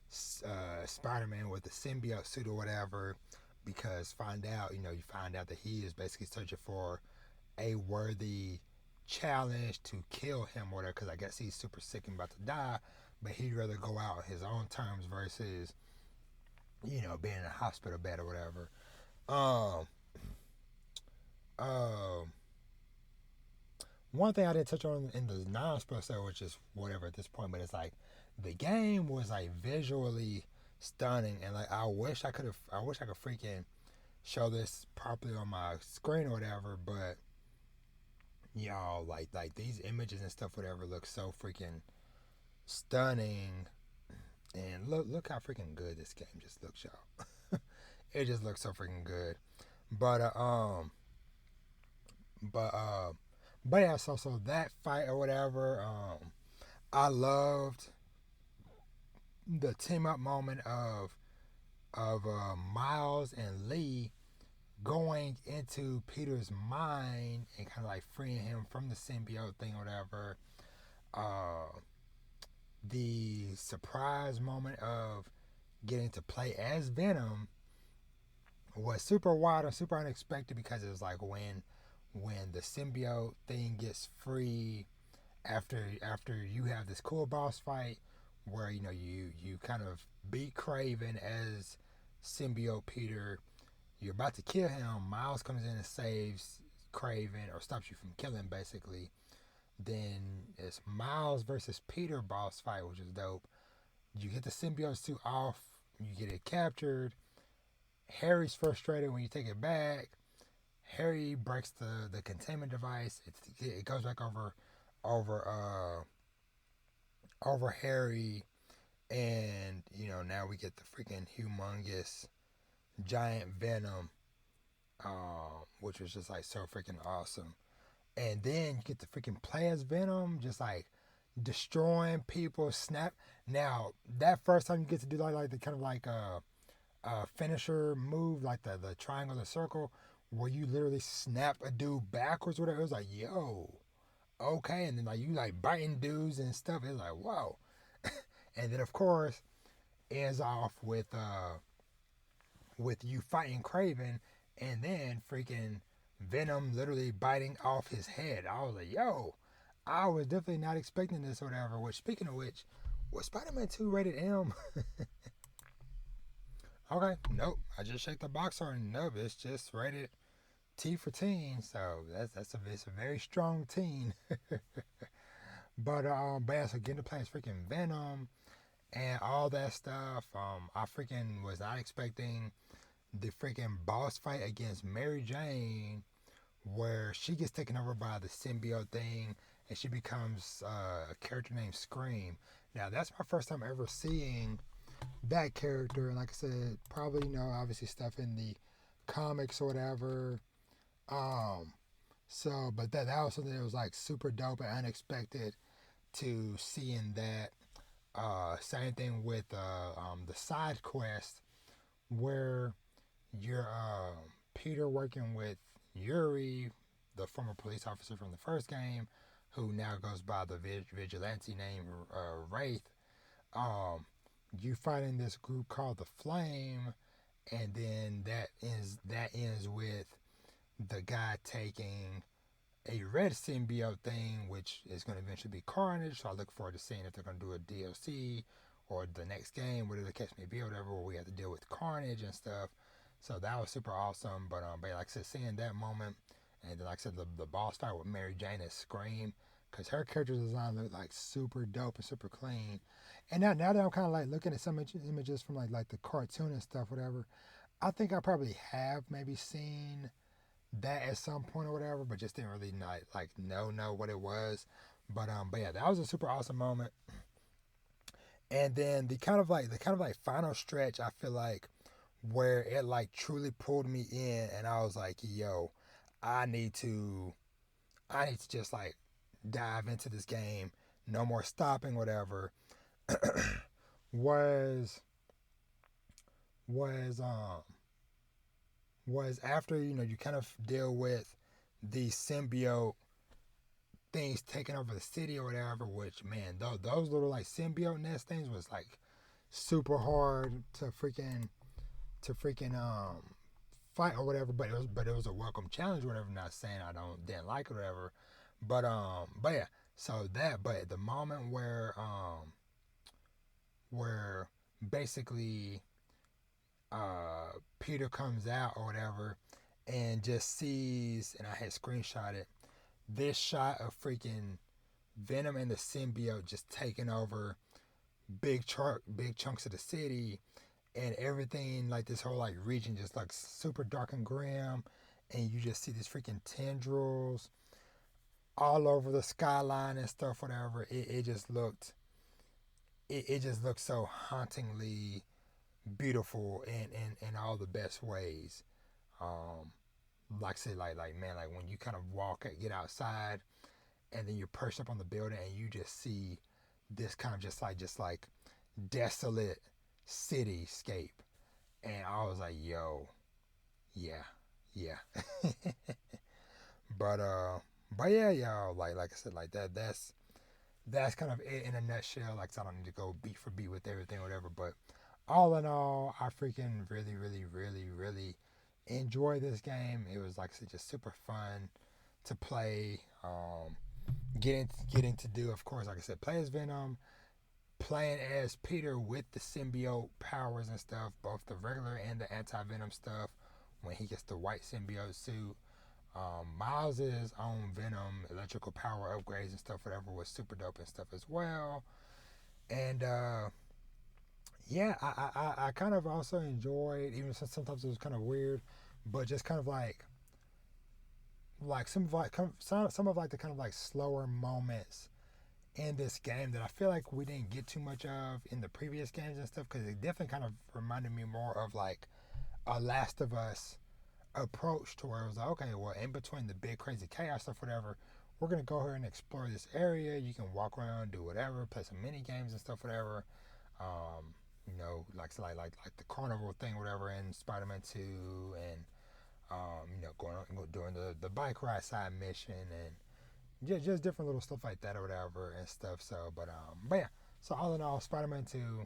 Speaker 1: Spider-Man with the symbiote suit or whatever, because you find out that he is basically searching for a worthy challenge to kill him or whatever, because I guess he's super sick and about to die, but he'd rather go out on his own terms versus, being in a hospital bed or whatever. Um, um, One thing I didn't touch on in the non-spoiler stuff, which is whatever at this point, but it's like the game was like visually stunning, and like I wish I could freaking show this properly on my screen or whatever, but y'all, like these images and stuff, whatever, look so freaking stunning, and look how freaking good this game just looks, y'all. It just looks so freaking good, but but uh, but yeah, so that fight or whatever, I loved the team up moment of Miles and Lee going into Peter's mind and kind of like freeing him from the symbiote thing or whatever. The surprise moment of getting to play as Venom was super wild and super unexpected, because it was like when the symbiote thing gets free after you have this cool boss fight where you kind of beat Craven as symbiote Peter. You're about to kill him. Miles comes in and saves Craven, or stops you from killing, basically. Then it's Miles versus Peter boss fight, which is dope. You get the symbiote suit off. You get it captured. Harry's frustrated when you take it back. Harry breaks the containment device. It goes back over Harry, and now we get the freaking humongous giant Venom, which was just like so freaking awesome. And then you get to freaking play as Venom, just like destroying people. Snap. Now that first time you get to do like the kind of like finisher move, like the triangle, the circle, where you literally snap a dude backwards, whatever. It was like, yo, okay. And then like you like biting dudes and stuff. It's like, whoa. And then of course ends off with you fighting Craven, and then freaking Venom literally biting off his head. I was like, yo, I was definitely not expecting this or whatever. Which, speaking of which, was Spider-Man 2 rated M? Okay, nope. I just checked the box art and nope, it's just rated T for teen. So it's a very strong teen. But yeah, so getting to play as freaking Venom and all that stuff. I freaking was not expecting the freaking boss fight against Mary Jane, where she gets taken over by the symbiote thing, and she becomes a character named Scream. Now that's my first time ever seeing that character, and like I said, probably obviously stuff in the comics or whatever. Um, but that was something that was like super dope and unexpected to seeing that. Same thing with the side quest where you're Peter working with Yuri, the former police officer from the first game, who now goes by the vigilante name Wraith. Um, you fighting this group called the Flame, and then that ends with the guy taking a red symbiote thing, which is going to eventually be Carnage. So I look forward to seeing if they're going to do a DLC or the next game, whatever the case may be, or whatever, where we have to deal with Carnage and stuff. So that was super awesome. But like I said, seeing that moment, and then like I said, the boss fight with Mary Jane and Scream, because her character design looked like super dope and super clean. And now that I'm kind of like looking at some images from like the cartoon and stuff, whatever, I think I probably have maybe seen that at some point or whatever, but just didn't really know what it was. But yeah, that was a super awesome moment. And then the kind of like final stretch, I feel like where it like truly pulled me in, and I was like, yo, I need to I need to just like dive into this game, no more stopping, whatever. was was was after you kind of deal with the symbiote things taking over the city or whatever. Which, man, those little like symbiote nest things was like super hard to freaking fight or whatever. But it was a welcome challenge or whatever. Not saying I didn't like it or whatever. But yeah. So but the moment where basically Peter comes out or whatever and just sees, and I had screenshotted this shot of freaking Venom and the symbiote just taking over big chunks of the city, and everything like this whole like region just like super dark and grim, and you just see these freaking tendrils all over the skyline and stuff, whatever. It just looked so hauntingly beautiful in all the best ways. Um, like I said, like man, like when you kind of get outside, and then you're perched up on the building, and you just see this kind of just like desolate cityscape, and I was like, yo, yeah, yeah. but uh, but yeah, y'all, like I said, like that's kind of it in a nutshell. Like, I don't need to go beat for beat with everything, or whatever. But all in all, I freaking really, really, really, really enjoy this game. It was like I said, just super fun to play. Getting to do, of course, like I said, play as Venom, playing as Peter with the symbiote powers and stuff, both the regular and the anti-venom stuff. When he gets the white symbiote suit, Miles's own Venom electrical power upgrades and stuff, whatever, was super dope and stuff as well. And yeah, I kind of also enjoyed, even since sometimes it was kind of weird, but just kind of like some of the kind of like slower moments in this game that I feel like we didn't get too much of in the previous games and stuff, because it definitely kind of reminded me more of like a Last of Us approach, to where it was like, okay, well, in between the big crazy chaos stuff, whatever, we're gonna go here and explore this area. You can walk around, do whatever, play some mini games and stuff, whatever. Like the carnival thing, whatever, in Spider-Man 2, and doing the bike ride side mission, and just different little stuff like that or whatever and stuff. But yeah. So all in all, Spider-Man 2,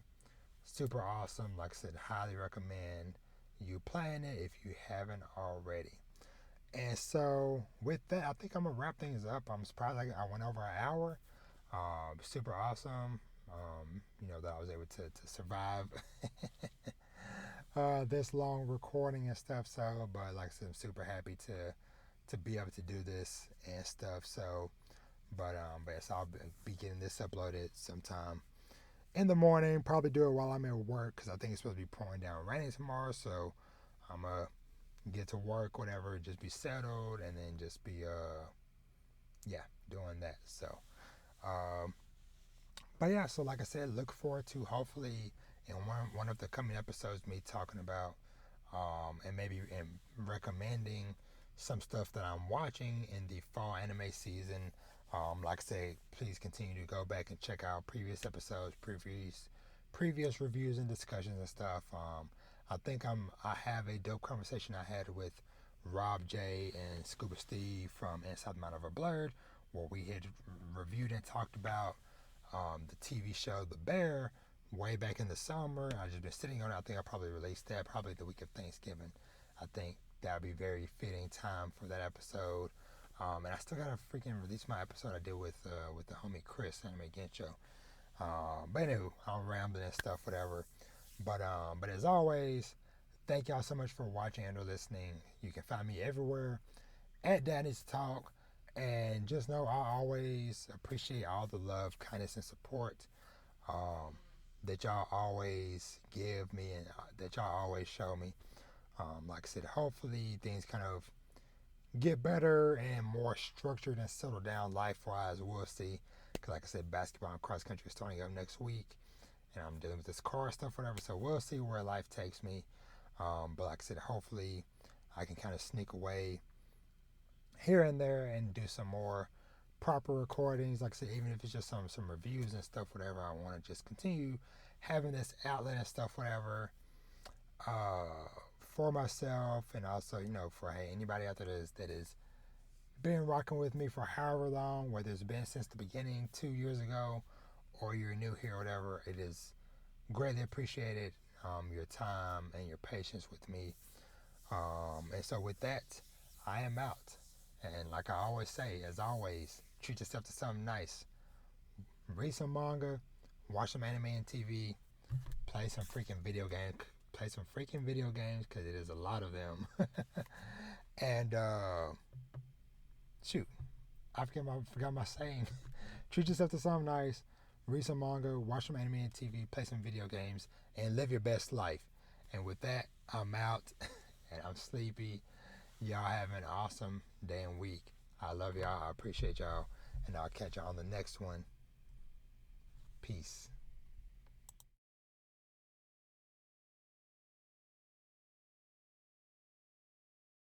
Speaker 1: super awesome. Like I said, highly recommend you playing it if you haven't already. And so with that, I think I'm gonna wrap things up. I'm surprised I went over an hour. Super awesome. That I was able to survive this long recording and stuff. So, but like I said, I'm super happy to be able to do this and stuff. So, but yes, I'll be getting this uploaded sometime in the morning. Probably do it while I'm at work because I think it's supposed to be pouring down raining tomorrow. So I'm gonna get to work, whatever, just be settled, and then just be yeah, doing that. So um, but yeah, so like I said, look forward to hopefully in one of the coming episodes me talking about and maybe recommending some stuff that I'm watching in the fall anime season. Like I say, please continue to go back and check out previous episodes, previous reviews and discussions and stuff. I think I have a dope conversation I had with Rob J and Scuba Steve from Inside the Mind of a Blurred, where we had reviewed and talked about the TV show The Bear way back in the summer. I just been sitting on it. I think I'll probably release that probably the week of Thanksgiving. I think that would be very fitting time for that episode. And I still gotta freaking release my episode I did with the homie Chris Anime Gensho. But anyway, I'm rambling and stuff, whatever. But as always, thank y'all so much for watching and or listening. You can find me everywhere at Daddy's Talk. And just know I always appreciate all the love, kindness, and support um, that y'all always give me and that y'all always show me. Like I said, hopefully things kind of get better and more structured and settle down life-wise. We'll see. Because like I said, basketball and cross country is starting up next week. And I'm dealing with this car stuff, whatever. So we'll see where life takes me. But like I said, hopefully I can kind of sneak away here and there and do some more proper recordings. Like I said, even if it's just some reviews and stuff, whatever. I want to just continue having this outlet and stuff, whatever, for myself, and also for anybody out there that is been rocking with me for however long, whether it's been since the beginning 2 years ago, or you're new here, or whatever. It is greatly appreciated. Your time and your patience with me. And so with that, I am out. And like I always say, as always, treat yourself to something nice. Read some manga, watch some anime and TV, play some freaking video games. Play some freaking video games because it is a lot of them. And shoot, I forgot my saying. Treat yourself to something nice. Read some manga, watch some anime and TV, play some video games, and live your best life. And with that, I'm out and I'm sleepy. Y'all have an awesome day and week. I love y'all. I appreciate y'all. And I'll catch y'all on the next one. Peace.